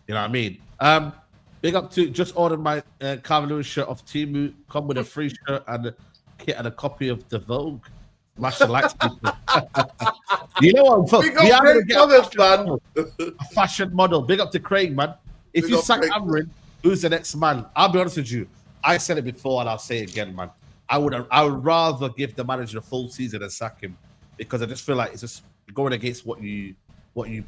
You know what I mean? Big up to just ordered my Calvin Lewis shirt off Temu. Come with a free shirt and a kit and a copy of the Vogue. Masha likes people. You know what? Big up Craig Thomas, man. A fashion model. Big up to Craig, man. If you sack Amrin, who's the next man? I'll be honest with you. I said it before and I'll say it again, man. I would rather give the manager a full season than sack him, because I just feel like it's just going against what you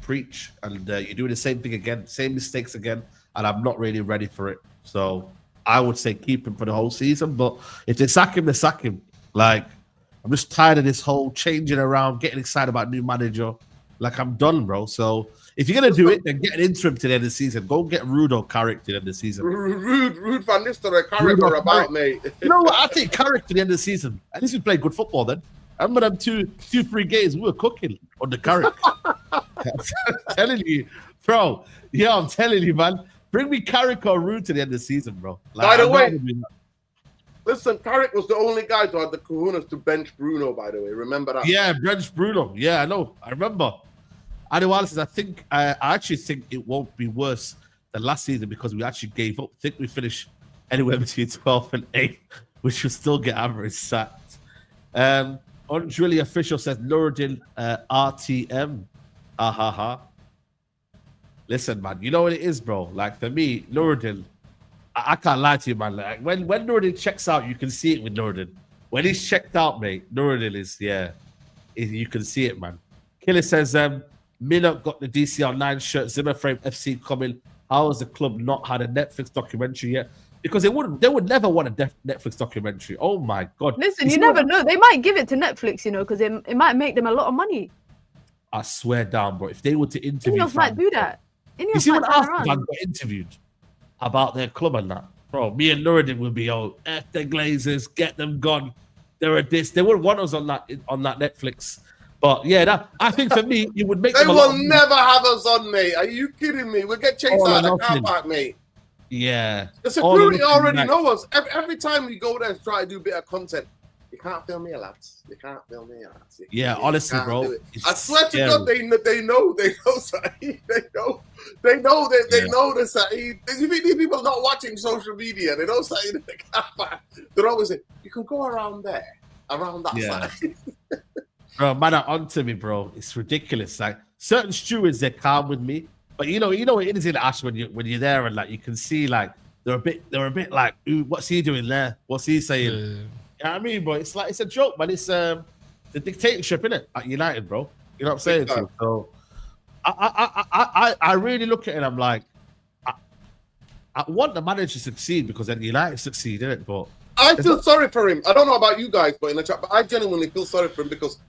preach, and you're doing the same thing again, same mistakes again, and I'm not really ready for it. So I would say keep him for the whole season, but if they sack him, they sack him. Like, I'm just tired of this whole changing around, getting excited about new manager. Like, I'm done, bro. So if you're gonna do it, then get an interim to the end of the season. Go get Ruud or Carrick to the end of the season. Ruud van Nistelrooy, Carrick are about, mate. You know what? I think Carrick to the end of the season. At least we played good football then. I remember them two, 3 games we were cooking on the Carrick. I'm telling you, bro. Yeah, I'm telling you, man. Bring me Carrick or Ruud to the end of the season, bro. Like, by the way, listen, Carrick was the only guy who had the kahunas to bench Bruno, by the way. Remember that? Yeah, bench Bruno. Yeah, I know. I remember. Anyway, I actually think it won't be worse than last season, because we actually gave up. I think we finished anywhere between 12th and 8th, which will still get average sacked. Really official says Nuruddin RTM. Listen, man, you know what it is, bro? Like, for me, Nuruddin, I can't lie to you, man. Like, when Nuruddin checks out, you can see it with Nuruddin. When he's checked out, mate, Nuruddin is, you can see it, man. Killer says, Minnock got the DCR9 shirt, Zimmer Frame FC coming. How has the club not had a Netflix documentary yet? Because they would never want a Netflix documentary. Oh my God. Listen, you never know. They might give it to Netflix, because it might make them a lot of money. I swear down, bro. If they were to interview Ineos might do that. You see when Arsenal got interviewed about their club and that? Bro, me and Nuruddin would be, F the Glazers, get them gone. They're at this. They wouldn't want us on that Netflix. But yeah, I think for me, you would make they them will never have us on, mate. Are you kidding me? We'll get chased out of the car park, mate. Yeah. The security already know us. Every time we go there and try to do a bit of content, you can't film me, lads. You can't film me, lads. Yeah, honestly, bro. I swear to God, they know, Saeed. They know the Saeed. These people not watching social media. They know Saeed in the car park. They're always saying, you can go around there, around that side. Bro, man, are onto me, bro. It's ridiculous. Like, certain stewards, they're calm with me, but you know it is in Ash when you're there, and like you can see like they're a bit like, ooh, what's he doing there? What's he saying? You know what I mean, bro? It's like, it's a joke, man. It's the dictatorship, innit? At United, bro. You know what I'm saying? So I really look at it. I'm like, I want the manager to succeed, because then United succeed, innit? But I feel sorry for him. I don't know about you guys, but in the chat, but I genuinely feel sorry for him, because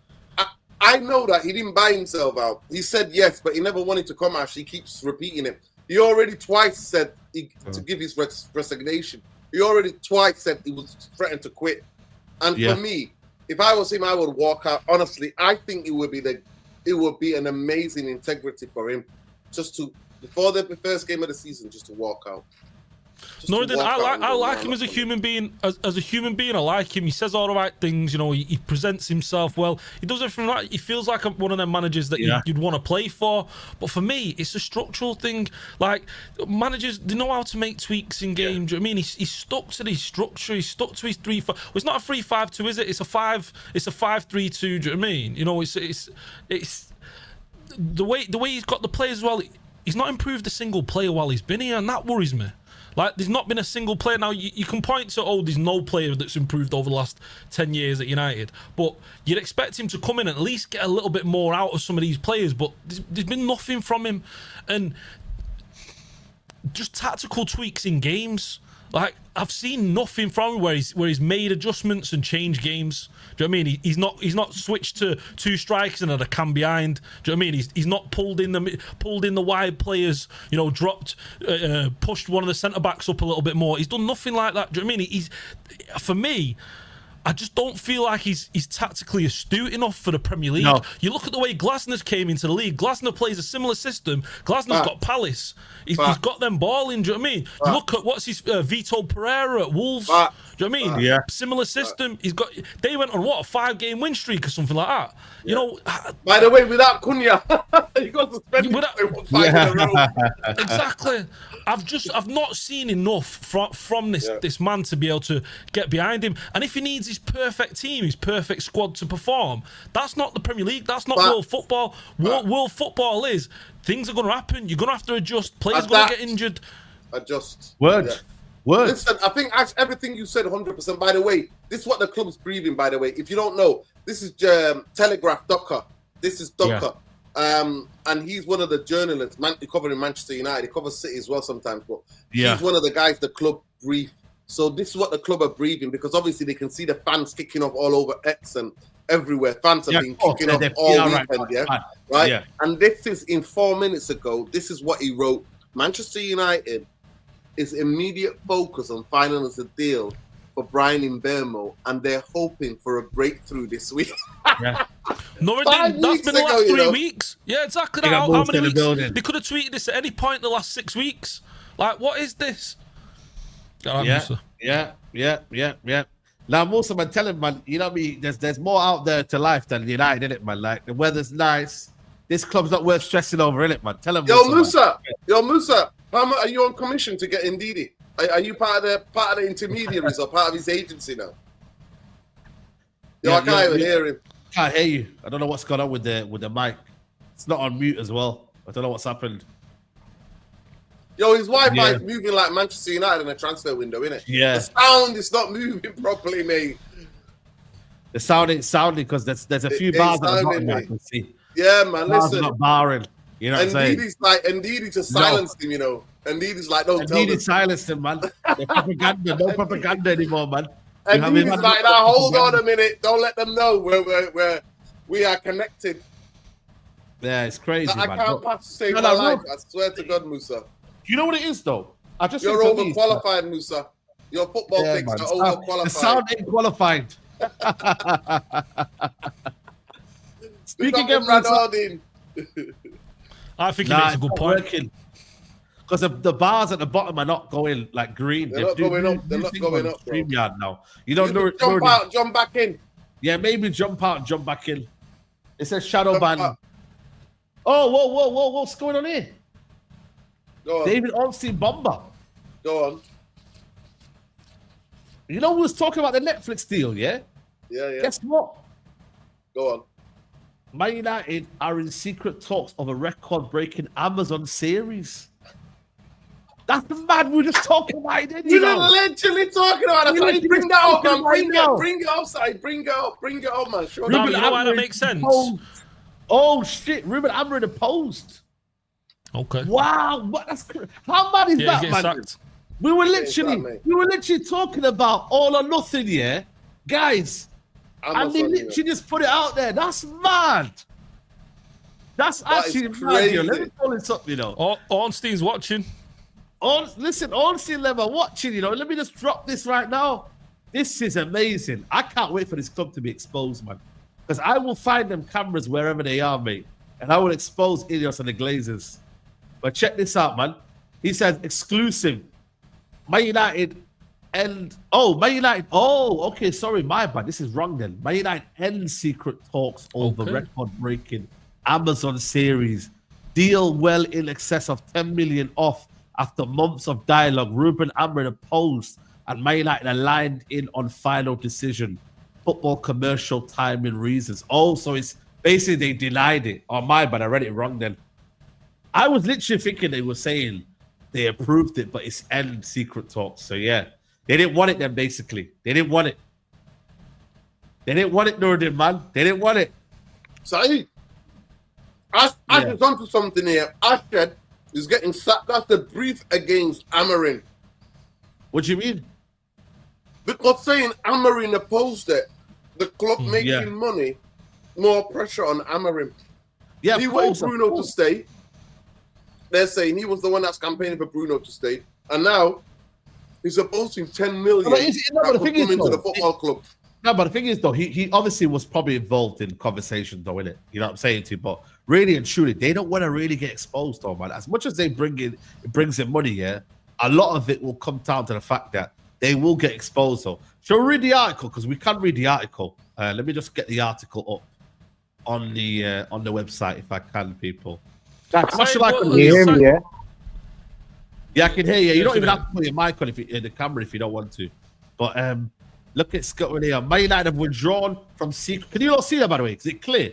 I know that he didn't buy himself out. He said yes, but he never wanted to come out. He keeps repeating it. He already twice said to give his resignation. He already twice said he was threatened to quit. And for me, if I was him, I would walk out. Honestly, I think it would be an amazing integrity for him just to, before the first game of the season, just to walk out. Nuruddin, I like him as a human being. As a human being, I like him. He says all the right things. He presents himself well. He does everything right. He feels like one of them managers that you'd want to play for. But for me, it's a structural thing. Like, managers, they know how to make tweaks in games. Do you know what I mean? He's stuck to his structure. He's stuck to his 3-5. Well, it's not a 3-5-2, is it? It's a 5-3-2. Do you know what I mean? It's the way he's got the players as well. He's not improved a single player while he's been here, and that worries me. Like, there's not been a single player. Now, you can point to, there's no player that's improved over the last 10 years at United. But you'd expect him to come in and at least get a little bit more out of some of these players. But there's been nothing from him. And just tactical tweaks in games. Like, I've seen nothing from him where he's made adjustments and changed games. Do you know what I mean? He's not switched to 2 strikers and had a cam behind. Do you know what I mean? He's not pulled in the wide players. Dropped, pushed one of the centre backs up a little bit more. He's done nothing like that. Do you know what I mean? For me, I just don't feel like he's tactically astute enough for the Premier League. No. You look at the way Glasner's came into the league. Glasner plays a similar system. Glasner's got Palace. He's got them balling. Do you know what I mean? You look at what's his Vito Pereira at Wolves. Do you know what I mean? Yeah. Similar system. He's got. They went on what, a 5-game win streak or something like that. You know. By the way, without Cunha, you got suspended. Exactly. I've not seen enough from this man to be able to get behind him. And if he needs his perfect team, his perfect squad to perform, that's not the Premier League. That's not world football. World football is things are going to happen. You're going to have to adjust. Players are going to get injured. Adjust. Word. Listen, I think everything you said 100%. By the way, this is what the club's breathing. By the way, if you don't know, this is Telegraph Docker. This is Docker. And he's one of the journalists covering Manchester United. He covers City as well sometimes, but he's one of the guys the club brief. So this is what the club are breathing, because obviously they can see the fans kicking off all over X and everywhere. Fans have been kicking off all weekend, right? Yeah. And this is in 4 minutes ago. This is what he wrote. Manchester United is immediate focus on finalising a deal for Brian Mbeumo, and they're hoping for a breakthrough this week. No, that's been the last 3 weeks. Yeah, exactly. How many weeks? They could have tweeted this at any point in the last 6 weeks. Like, what is this? Yeah. Now, Musa, man, tell him, man, you know what I mean? There's more out there to life than United, innit, man? Like, the weather's nice. This club's not worth stressing over, innit, man? Tell him. Yo, Musa, how much are you on commission to get Ndidi? Are you part of the intermediaries or part of his agency now? Yo, I can't even hear him. Can't hear you. I don't know what's going on with the mic. It's not on mute as well. I don't know what's happened. Yo, his Wi-Fi is moving like Manchester United in a transfer window, innit? Yeah. The sound is not moving properly, mate. The sound ain't sounding because there's a few bars at the bottom I can see. Yeah, man, listen. Not barring. You know what I'm saying? Ndidi just silenced him, you know. Ndidi's like, don't tell them. silenced him, man. The propaganda, no propaganda anymore, man. And Ndidi's like, now hold on a minute. Don't let them know we are connected. Yeah, it's crazy, man. I can't pass to save my life. I swear to God, Musa. You know what it is, though? You're overqualified, Musa. Your football picks are overqualified. The sound ain't qualified. Speaking again, Musa. I think it makes a good point. Because the bars at the bottom are not going like green. They're not going up. They're not going up, bro. StreamYard now. You don't know. Jump out, jump back in. Yeah, maybe jump out and jump back in. It says shadow ban. Oh, whoa! What's going on here? Go on. David Ornstein bomber. Go on. You know, we was talking about the Netflix deal, yeah? Yeah. Guess what? Go on. Man United are in secret talks of a record-breaking Amazon series. That's mad. We were just talking about it, didn't you? We're literally talking about it. Bring that up, man. Bring it outside. Bring it up, man. Sure. No, you know why that makes sense? Oh, shit. Ruben Amrin opposed. Okay. Wow. That's how mad is that, man? Sacked. We were literally talking about all or nothing, yeah? Guys. And they literally just put it out there. That's mad. That's actually mad, yo. Let me pull this up, you know. Ornstein's watching. Listen, Ornstein Lever watching, you know. Let me just drop this right now. This is amazing. I can't wait for this club to be exposed, man. Because I will find them cameras wherever they are, mate. And I will expose Ineos and the Glazers. But check this out, man. He says exclusive. Man United and okay, sorry, my bad. This is wrong then. Man United end secret talks over record-breaking Amazon series. Deal well in excess of 10 million off after months of dialogue. Ruben Amrin opposed and Man United aligned in on final decision. Football commercial timing reasons. So it's basically they denied it. Oh, my bad. I read it wrong then. I was literally thinking they were saying they approved it, but it's end secret talks. So yeah, they didn't want it then. Basically, they didn't want it. They didn't want it, Nordin, man. They didn't want it. Saeed, I just onto something here. Ashad is getting sacked. That's the brief against Amarin. What do you mean? Because saying Amarin opposed it, the club making money, more pressure on Amarin. Yeah, he wanted Bruno to stay. They're saying he was the one that's campaigning for Bruno to stay, and now he's opposing 10 million. But the thing is, into the football club. No, but the thing is, though, he obviously was probably involved in conversation, though, innit? You know what I'm saying to you? But really and truly, they don't want to really get exposed, though, man. As much as they it brings in money, yeah, a lot of it will come down to the fact that they will get exposed, though. Shall we read the article? Because we can read the article. Let me just get the article up on the website if I can, people. What should I hear? Yeah, I can hear you. You don't even have to put your mic on in the camera if you don't want to. But look at Scotland here. Man United have withdrawn from secret. Can you not see that, by the way? Is it clear?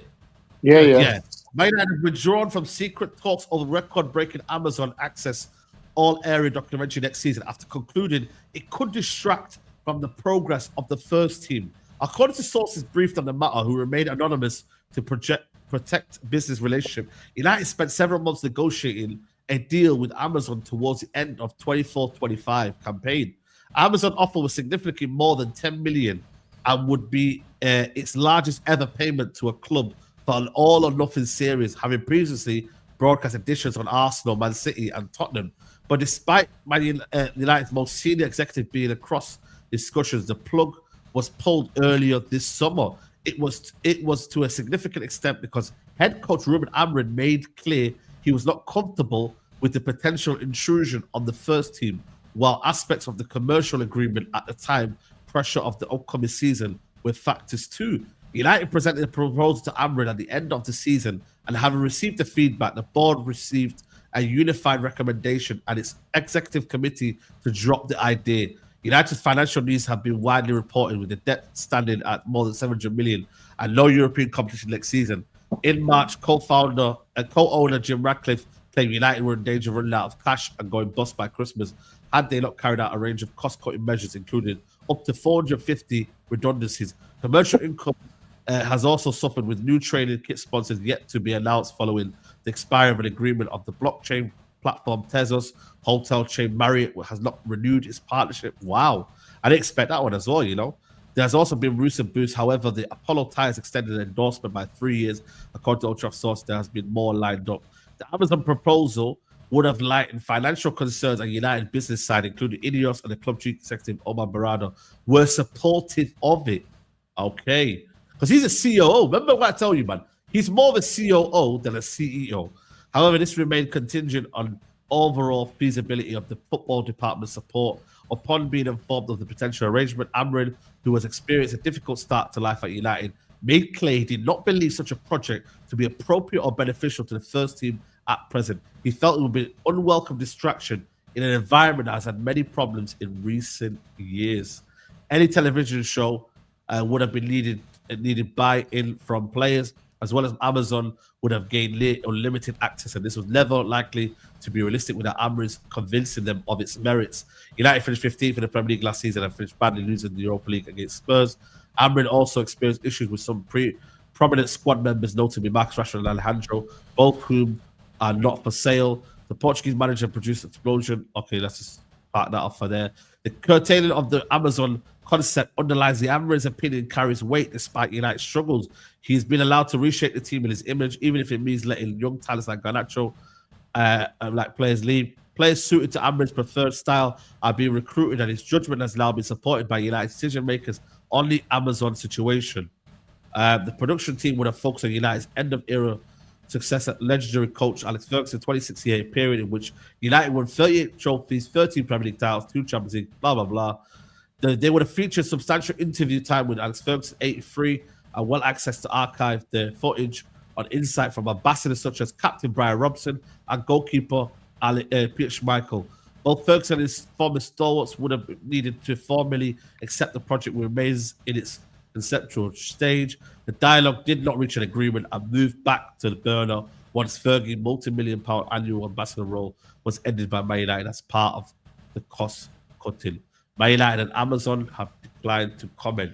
Yeah. Man United have withdrawn from secret talks over record-breaking Amazon access all-area documentary next season after concluding it could distract from the progress of the first team. According to sources briefed on the matter who remain anonymous to protect business relationship, United spent several months negotiating a deal with Amazon towards the end of 24-25 campaign. Amazon offer was significantly more than 10 million and would be its largest ever payment to a club for an all-or-nothing series, having previously broadcast editions on Arsenal, Man City, and Tottenham. But despite Man United's most senior executive being across discussions, the plug was pulled earlier this summer. It was to a significant extent because head coach Ruben Amorim made clear he was not comfortable with the potential intrusion on the first team, while aspects of the commercial agreement at the time, pressure of the upcoming season, were factors too. United presented a proposal to Amorim at the end of the season, and having received the feedback, the board received a unified recommendation and its executive committee to drop the idea. United's financial needs have been widely reported, with the debt standing at more than 700 million and no European competition next season. In March, co-founder and co-owner Jim Ratcliffe claimed United were in danger of running out of cash and going bust by Christmas had they not carried out a range of cost-cutting measures, including up to 450 redundancies. Commercial income has also suffered, with new training kit sponsors yet to be announced following the expiry of an agreement of the blockchain platform Tezos. Hotel chain Marriott has not renewed its partnership. Wow. I didn't expect that one as well, you know. There's also been recent boosts. However, the Apollo Tires extended endorsement by 3 years. According to Ultra Source, there has been more lined up. The Amazon proposal would have lightened financial concerns on United business side, including Ineos and the club chief executive Omar Barada were supportive of it. Okay. Because he's a COO. Remember what I told you, man? He's more of a COO than a CEO. However, this remained contingent on overall feasibility of the football department's support. Upon being informed of the potential arrangement, Amorim, who has experienced a difficult start to life at United, made clear he did not believe such a project to be appropriate or beneficial to the first team at present. He felt it would be an unwelcome distraction in an environment that has had many problems in recent years. Any television show would have been needed buy-in from players, as well as Amazon would have gained unlimited access, and this was never likely to be realistic without Amorim convincing them of its merits. United finished 15th in the Premier League last season and finished badly, losing the Europa League against Spurs. Amorim also experienced issues with some prominent squad members, notably Marcus Rashford and Alejandro, both whom are not for sale. The Portuguese manager produced explosion. Okay, let's just park that off for there. The curtailing of the Amazon concept underlines the Amorim's opinion carries weight despite United's struggles. He's been allowed to reshape the team in his image, even if it means letting young talents like Garnacho like players leave. Players suited to Amorim's preferred style are being recruited, and his judgment has now been supported by United decision makers on the Amazon situation. The production team would have focused on United's end-of-era success at legendary coach Alex Ferguson's 26-year period in which United won 38 trophies, 13 Premier League titles, 2 Champions League, blah, blah, blah. They would have featured substantial interview time with Alex Ferguson, 83, and well access to archive the footage on insight from ambassadors such as Captain Brian Robson and goalkeeper Peter Schmeichel. Both Ferguson and his former stalwarts would have needed to formally accept the project remains in its conceptual stage. The dialogue did not reach an agreement and moved back to the burner once Fergie's multi-million-pound annual ambassador role was ended by Man United as part of the cost cutting. Man United and Amazon have declined to comment.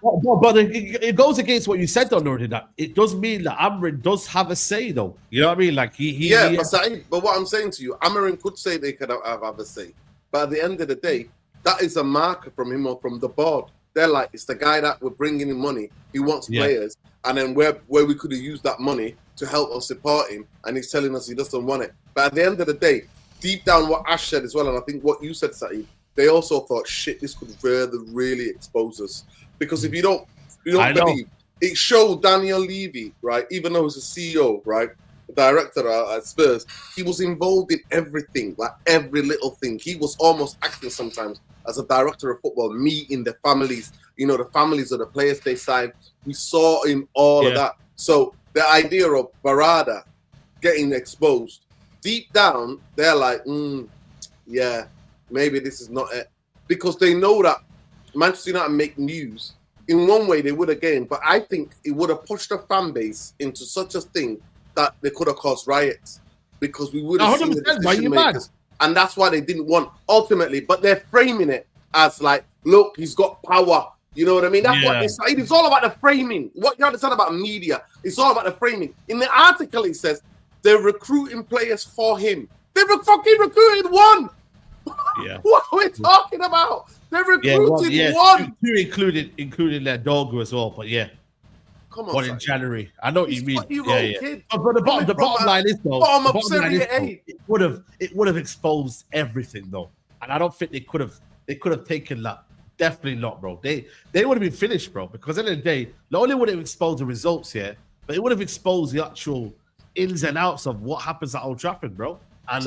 But it goes against what you said, though, Nordin, that it does mean that Amorim does have a say, though. You know what I mean? Like but what I'm saying to you, Amorim could say they could have a say, but at the end of the day, that is a marker from him or from the board. They're like, it's the guy that we're bringing in money. He wants players, and then where we could have used that money to help us support him, and he's telling us he doesn't want it. But at the end of the day, deep down, what Ash said as well, and I think what you said, Saeed, they also thought, shit, this could really expose us. Because if you don't believe, it showed Daniel Levy, right? Even though he's a CEO, right? The director at Spurs, he was involved in everything, like every little thing. He was almost acting sometimes as a director of football, meeting the families, the families of the players they signed. We saw in all of that. So the idea of Barada getting exposed, deep down, they're like, yeah, maybe this is not it. Because they know that Manchester United make news. In one way, they would again, but I think it would have pushed the fan base into such a thing that they could have caused riots, because we would have seen the decision makers. And that's why they didn't want, ultimately, but they're framing it as like, look, he's got power. You know what I mean? That's what they say. It's all about the framing. What you understand about media, it's all about the framing. In the article, it says they're recruiting players for him. They were fucking recruited one. Yeah. What are we talking about? They recruited one. Two including their dog as well, but yeah. Come on, one in January. I know what you mean. Kid. But the bottom line is though, it would have exposed everything though, and I don't think they could have taken that. Definitely not, bro. They would have been finished, bro. Because at the end of the day, not only would it have exposed the results here, but it would have exposed the actual ins and outs of what happens at Old Trafford, bro. And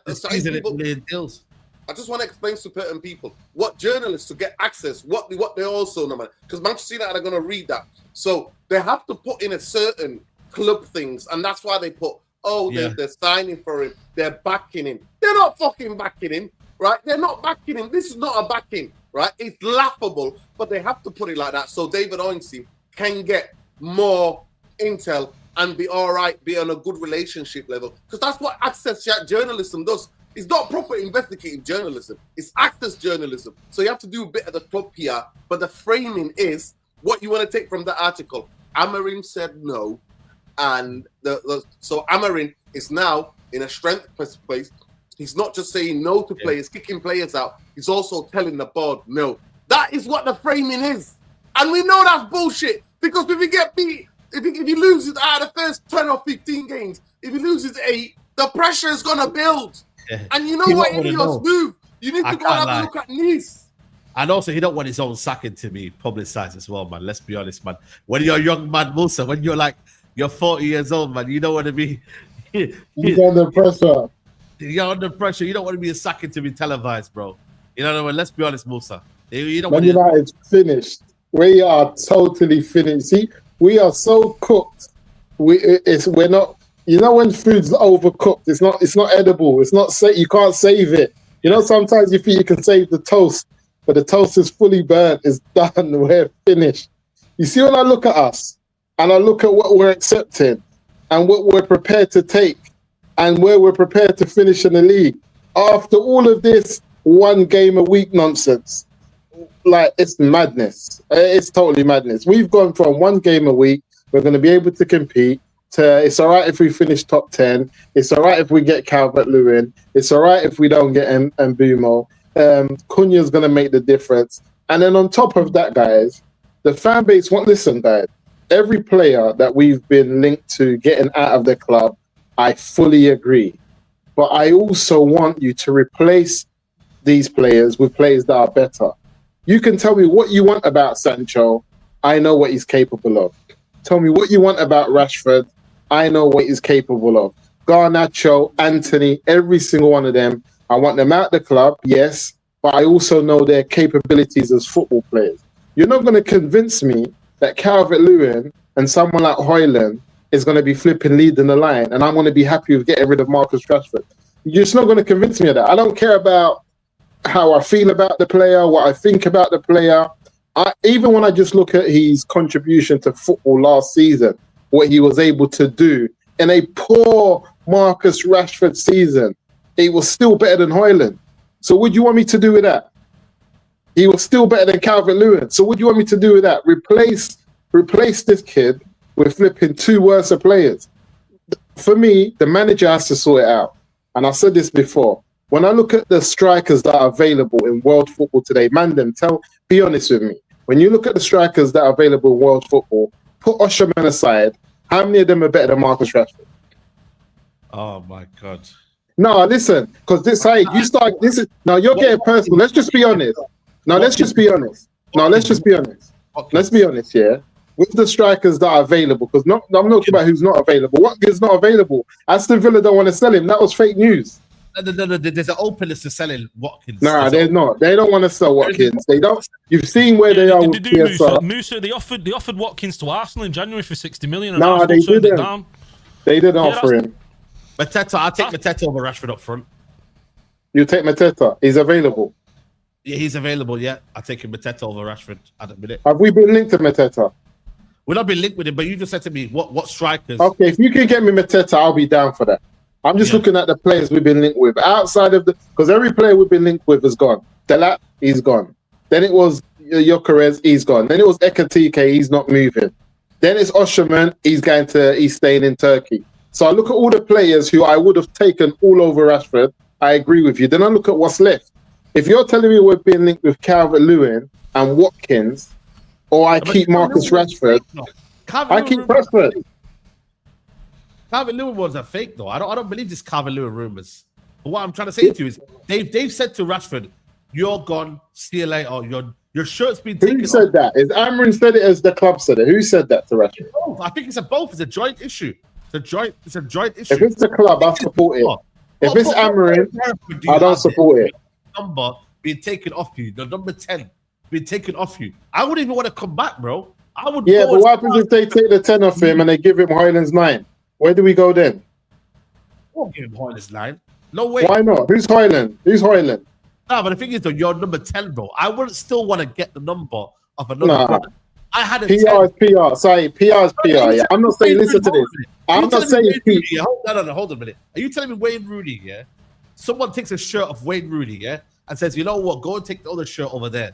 the season it deals. I just want to explain to certain people what journalists to get access, what they also know, because Manchester United are going to read that. So they have to put in a certain club things, and that's why they put, they're signing for him, they're backing him. They're not fucking backing him, right? They're not backing him. This is not a backing, right? It's laughable, but they have to put it like that so David Oisey can get more intel and be all right, be on a good relationship level. Because that's what access journalism does. It's not proper investigative journalism. It's access journalism. So you have to do a bit of the club PR, but the framing is what you want to take from the article. Amarin said no, and so Amarin is now in a strength place. He's not just saying no to players, kicking players out. He's also telling the board no. That is what the framing is, and we know that's bullshit. Because if you get beat, if you lose it out of the first 10 or 15 games, if you lose it 8, the pressure is gonna build. Yeah. And you know what? Ineos move. You need to go and have a look at Nice. And also, he don't want his own sacking to be publicized as well, man. Let's be honest, man. When you're a young man, Musa, when you're 40 years old, man, you don't want to be. He's under pressure. You're under pressure. You don't want to be a sacking to be televised, bro. You know what I mean? Let's be honest, Musa. You don't Man United's finished. We are totally finished. See, we are so cooked. We're not. You know when food's overcooked, it's not edible. It's not you can't save it. You know, sometimes you think you can save the toast, but the toast is fully burnt. It's done. We're finished. You see, when I look at us and I look at what we're accepting and what we're prepared to take and where we're prepared to finish in the league, after all of this 1 game a week nonsense, like, it's madness. It's totally madness. We've gone from 1 game a week. We're going to be able to compete. It's all right if we finish top 10. It's all right if we get Calvert-Lewin. It's all right if we don't get Mbumo. Cunha's going to make the difference. And then on top of that, guys, the fan base won't listen, guys. Every player that we've been linked to getting out of the club, I fully agree. But I also want you to replace these players with players that are better. You can tell me what you want about Sancho. I know what he's capable of. Tell me what you want about Rashford. I know what he's capable of. Garnacho, Anthony, every single one of them. I want them out the club, yes, but I also know their capabilities as football players. You're not going to convince me that Calvert-Lewin and someone like Hojlund is going to be flipping leading the line, and I'm going to be happy with getting rid of Marcus Rashford. You're just not going to convince me of that. I don't care about how I feel about the player, what I think about the player. Even when I just look at his contribution to football last season, what he was able to do in a poor Marcus Rashford season, he was still better than Hojlund. So what do you want me to do with that? He was still better than Calvert-Lewin. So what do you want me to do with that? Replace this kid with flipping 2 worse players. For me, the manager has to sort it out. And I said this before. When I look at the strikers that are available in world football today, be honest with me. When you look at the strikers that are available in world football, put Osimhen aside, how many of them are better than Marcus Rashford? Oh my God. No, listen, because this side you start. This is now you're getting personal. Let's just be honest. No, let's just be honest. No, let's just be honest. Let's be honest, yeah. With the strikers that are available, because I'm not talking about who's not available. Watkins not available. Aston Villa don't want to sell him. That was fake news. No, there's an openness to selling Watkins. Nah, there's not. They don't want to sell Watkins. They don't. You've seen where they are with PSR. Musa, they offered Watkins to Arsenal in January for 60 million. And Nah, they turned it didn't. down. They didn't offer him. Mateta, I'll take Mateta over Rashford up front. You take Mateta. He's available. Yeah, he's available. Yeah, I'll take Mateta over Rashford at the minute. Have we been linked to Mateta? We've not been linked with him, but you just said to me, what strikers? Okay, if you can get me Mateta, I'll be down for that. I'm just looking at the players we've been linked with. Outside of because every player we've been linked with is gone. Delat, he's gone. Then it was Gyökeres, he's gone. Then it was Ekatike, he's not moving. Then it's Osimhen, he's staying in Turkey. So I look at all the players who I would have taken all over Rashford. I agree with you. Then I look at what's left. If you're telling me we're being linked with Calvert-Lewin and Watkins, or I keep Marcus Rashford, I keep Rashford. Calvert-Lewin ones are fake though. I don't believe this Calvert-Lewin rumors. But what I'm trying to say to you is they've said to Rashford, "You're gone. See you later. Your shirt's been taken." Who said that? Is Amrin said it as the club said it? Who said that to Rashford? I think it's both. It's a joint issue. It's a joint issue. If it's the club, I support it. If it's Amrin, I don't support it. Number being taken off you, the number 10 being taken off you. I wouldn't even want to come back, bro. I would. Yeah, but what happens if they take the 10 off him and they give him Hojlund's 9? Where do we go then? I won't give him Hojlund's 9. No way. Why not? Who's Hojlund? No, but the thing is, though, you're number 10, bro. I wouldn't still want to get the number of another brother. I had a PR is PR. Sorry, PR is PR. Yeah. I'm not saying listen to this. I'm not saying hold on a minute. Are you telling me Wayne Rooney, yeah? Someone takes a shirt of Wayne Rooney, yeah, and says, you know what, go and take the other shirt over there.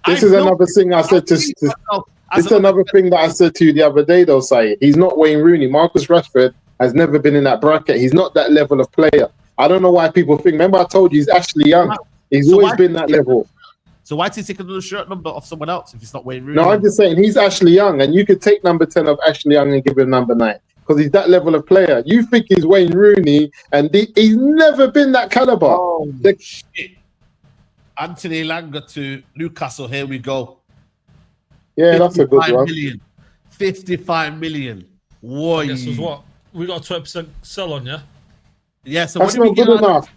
This is another thing I said to. This is another thing that I said to you the other day, though, Saeed. He's not Wayne Rooney. Marcus Rashford has never been in that bracket. He's not that level of player. I don't know why people think. Remember, I told you he's Ashley Young. He's always been that level. So why did he take another shirt number of someone else if it's not Wayne Rooney? No, I'm just saying he's Ashley Young, and you could take number 10 of Ashley Young and give him number 9 because he's that level of player. You think he's Wayne Rooney, and he's never been that caliber. Oh, shit. Anthony Elanga to Newcastle. Here we go. Yeah, that's a good one. 55 million. Whoa. Guess was what? We got a 20% sell on, yeah? Yeah, so that's not good enough.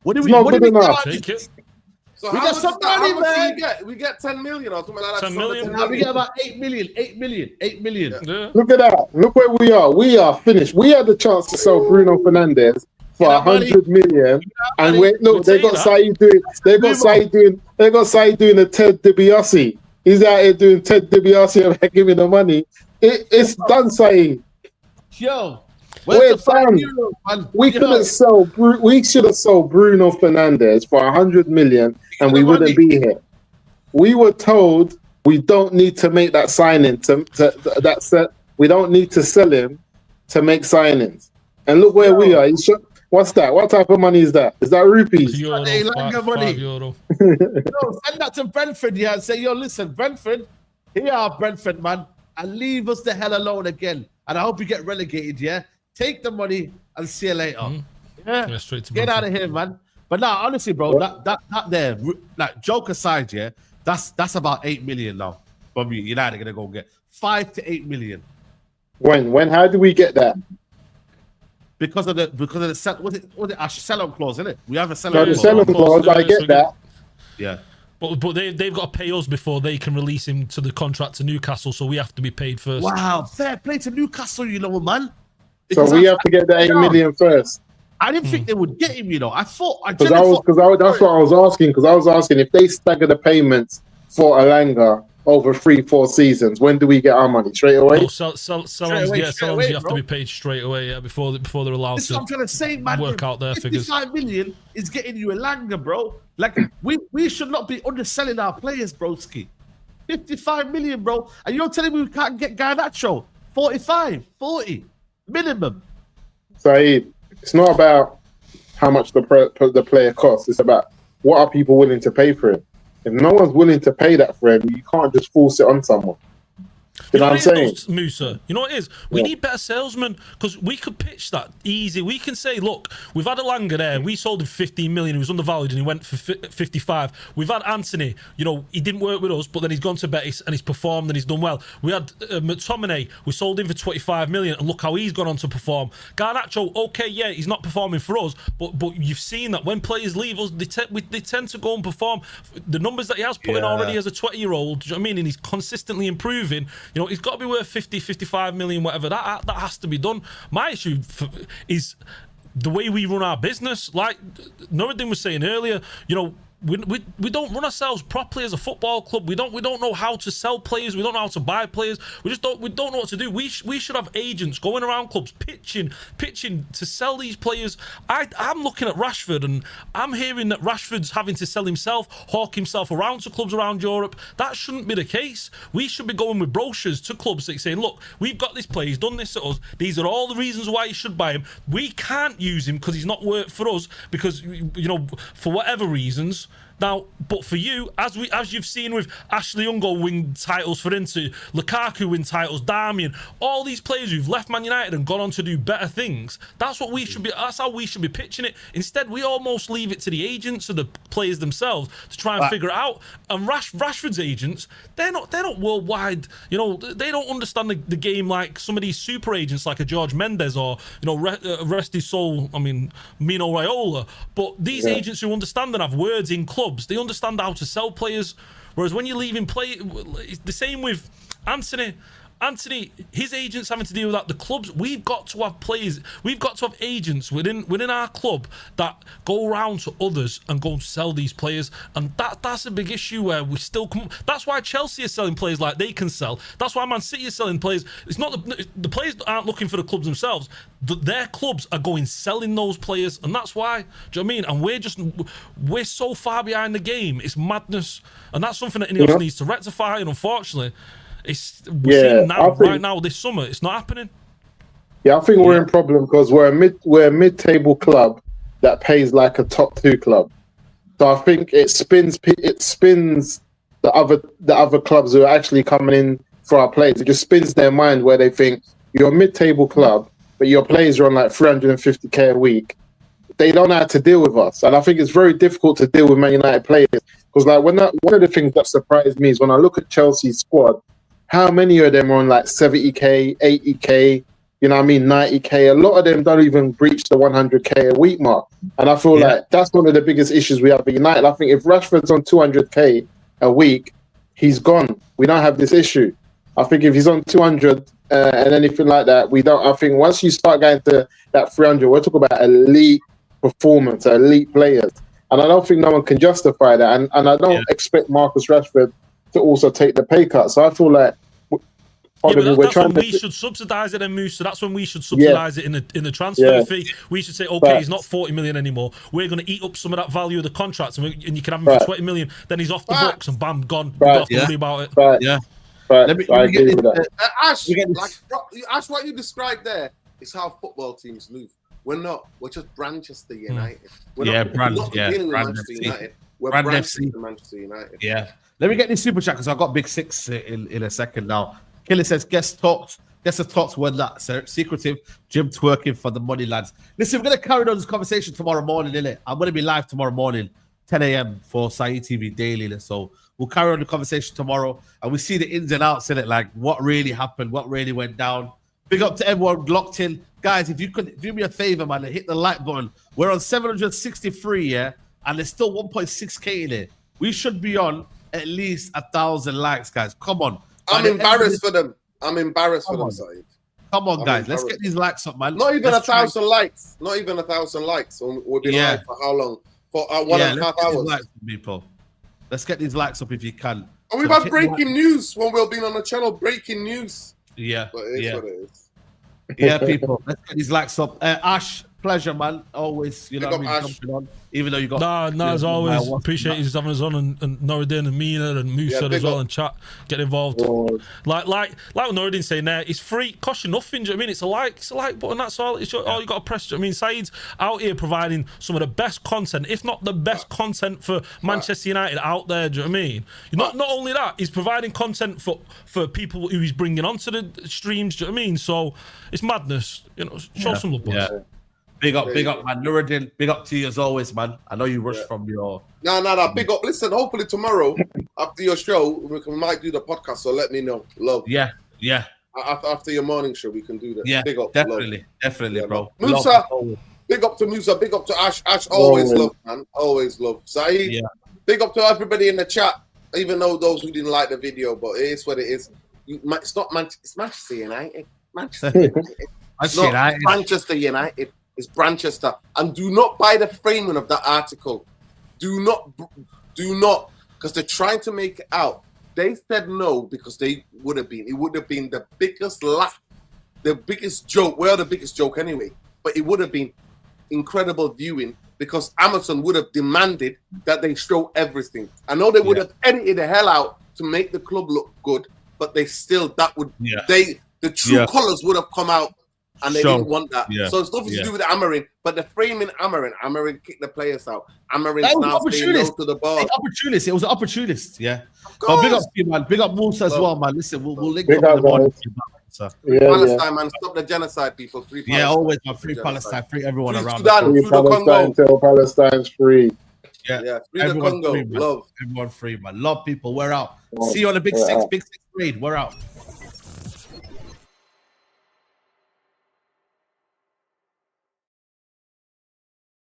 What do we Take it. So we got some money, man. We get 10 million or something like that. 10 million. We get about 8 million. 8 million. 8 million. Yeah. Look at that. Look where we are. We are finished. We had the chance to sell Bruno Fernandes for 100 million. And they got Saeed doing a Ted DiBiase. He's out here doing Ted DiBiase and give me the money. It's done, Saeed. Yo. We're done. We should have sold Bruno Fernandes for 100 million and we wouldn't be here. We were told we don't need to make that signing we don't need to sell him to make signings. And look where we are. What's that? What type of money is that? Is that rupees? Euro, €5. Euro. No, send that to Brentford, yeah, and say, yo, listen, Brentford, here are Brentford, man, and leave us the hell alone again. And I hope you get relegated, yeah? Take the money and see you later. Yeah, straight to get out of here, man. But now, honestly, bro, that there, like, joke aside, yeah, that's about 8 million now. From you, United are gonna go get 5 to 8 million. When? How do we get that? Because of the was it our sell-on clause, isn't it? We have a No, sell-on the clause. selling clause. I get that. Yeah. But they've got to pay us before they can release him to the contract to Newcastle, so we have to be paid first. Wow, fair play to Newcastle, you know, man. So we have to get the 8 million first. I didn't think they would get him, you know. That's what I was asking. Because I was asking if they stagger the payments for Elanga over 3-4 seasons, when do we get our money? Straight away? No, Salons, you have to be paid straight away, before they're allowed This to is what I'm trying to say, man. work out their figures. 55 million is getting you Elanga, bro. Like, we should not be underselling our players, broski. 55 million, bro. And you're telling me we can't get Garnacho 45, 40 minimum. Saeed, it's not about how much the player costs. It's about what are people willing to pay for it. If no one's willing to pay that for him, you can't just force it on someone. You know what I'm saying? Musa, you know what it is? We need better salesmen, because we could pitch that easy. We can say, look, we've had Elanga there. We sold him 15 million. He was undervalued and he went for 55. We've had Anthony. You know, he didn't work with us, but then he's gone to Betis and he's performed and he's done well. We had McTominay. We sold him for 25 million and look how he's gone on to perform. Garnacho, okay, yeah, he's not performing for us, but you've seen that when players leave us, they tend to go and perform. The numbers that he has put in already as a 20-year-old, do you know what I mean? And he's consistently improving. You know, he's got to be worth 50, 55 million, whatever. That has to be done. My issue is the way we run our business. Like Nuruddin was saying earlier, you know, we don't run ourselves properly as a football club. We don't know how to sell players. We don't know how to buy players. We don't know what to do. We should have agents going around clubs pitching to sell these players. I'm looking at Rashford and I'm hearing that Rashford's having to sell himself, hawk himself around to clubs around Europe. That shouldn't be the case. We should be going with brochures to clubs saying, look, we've got this player, he's done this to us. These are all the reasons why you should buy him. We can't use him because he's not worked for us because, you know, for whatever reasons. Now, but for you, as you've seen with Ashley Young win titles for Inter, Lukaku win titles, Darmian, all these players who've left Man United and gone on to do better things, that's how we should be pitching it. Instead, we almost leave it to the agents or the players themselves to try and figure it out. And Rashford's agents, they're not worldwide, you know, they don't understand the game like some of these super agents like a George Mendes or, you know, rest his soul, I mean, Mino Raiola. But these agents who understand and have words in clubs, they understand how to sell players. Whereas when you're leaving it's the same with Anthony, his agents having to deal with that. The clubs, we've got to have players, we've got to have agents within our club that go around to others and go and sell these players. And that's a big issue where we still come. That's why Chelsea are selling players like they can sell. That's why Man City is selling players. It's not the players aren't looking for the clubs themselves. Their clubs are going selling those players, and that's why. Do you know what I mean? And we're so far behind the game. It's madness, and that's something that Ineos needs to rectify. And unfortunately, we're seeing right now this summer, it's not happening. Yeah, I think we're in problem because we're a mid-table club that pays like a top 2 club. So I think it spins the other clubs who are actually coming in for our players. It just spins their mind where they think you're a mid-table club, but your players are on like 350k a week. They don't know how to deal with us, and I think it's very difficult to deal with Man United players because like one of the things that surprised me is when I look at Chelsea's squad. How many of them are on like 70k, 80k, you know what I mean, 90k? A lot of them don't even breach the 100k a week mark. And I feel like that's one of the biggest issues we have at United. I think if Rashford's on 200k a week, he's gone. We don't have this issue. I think if he's on 200 and anything like that, we don't. I think once you start going to that 300, we're talking about elite performance, elite players. And I don't think no one can justify that. And I don't expect Marcus Rashford to also take the pay cut. So I feel like that's when we should subsidise it, and Moose. So that's when we should subsidise it in the transfer fee. We should say, okay, he's not 40 million anymore. We're going to eat up some of that value of the contracts, and you can have him for 20 million. Then he's off the books and bam, gone. We don't have to worry about it. Let me get this. Ash, what you described there is how football teams move. We're not. We're just Manchester United. We're not dealing with Manchester United. We're Manchester United. Yeah. Let me get this super chat because I've got Big Six in a second now. Killer says, guess the talks were that secretive. Jim twerking for the money, lads. Listen, we're going to carry on this conversation tomorrow morning, innit? I'm going to be live tomorrow morning, 10 a.m. for Saeed TV Daily. So we'll carry on the conversation tomorrow and we see the ins and outs in it, like what really happened, what really went down. Big up to everyone locked in. Guys, if you could do me a favor, man, and hit the like button. We're on 763, yeah? And there's still 1.6k in it. We should be on at least 1,000 likes, guys. Come on. I'm embarrassed for them. I'm embarrassed for them, Saeed. Come on, guys. Let's get these likes up, man. Not even 1,000 likes. Not even 1,000 likes. We'll be live for how long? For 1.5 hours. Likes, people. Let's get these likes up if you can. And we've had breaking news when we've been on the channel. Breaking news. Yeah. But it is what it is. Yeah, people. Let's get these likes up. Ash, pleasure, man. Always, you know what I mean, jumping on. Even though you got nah, as always, appreciate you having us on, and Noureddin and Mina and Musa as well, and chat, get involved. Like Noureddin saying there, it's free, cost you nothing. Do you know what I mean? It's a like button. That's all. It's all you got to press. Do you know what I mean? Saeed's out here providing some of the best content, if not the best content for Manchester United out there. Do you know what I mean? Not only that, he's providing content for people who he's bringing onto the streams. Do you know what I mean? So it's madness. You know, show some love, boys. Yeah. Big up, man. Noureddin, big up to you as always, man. I know you rushed from your... No, big up. Listen, hopefully tomorrow, after your show, we might do the podcast, so let me know. Love. Yeah. After your morning show, we can do that. Yeah, big up. Definitely, bro. Musa, big up to Musa, big up to Ash. Ash, always love, man. Always love. Saeed, big up to everybody in the chat, even though those who didn't like the video, but it is what it is. It's not Manchester, it's Manchester United. Manchester United. It's not Manchester United. It's Branchester. And do not buy the framing of that article. Do not, because they're trying to make it out. They said no because it would have been the biggest laugh, the biggest joke. Well, the biggest joke anyway, but it would have been incredible viewing because Amazon would have demanded that they show everything. I know they would have edited the hell out to make the club look good, but they still, the true colors would have come out. And they didn't want that. Yeah. So it's nothing to do with Amarin, but the framing Amarin kicked the players out. Amarin's now saying no to the ball. Opportunist. It was an opportunist, yeah. But big up to you, man. Big up Musa as well, man. Listen, we'll link up in the morning. Palestine, man. Stop the genocide, people. Free Palestine. Yeah, always, man. Free Palestine. Free everyone around. Free Palestine till Palestine's free. Yeah. Free the Congo. Free, love. Everyone free, man. Love people. We're out. See you on the Big Six. Big Six raid. We're out.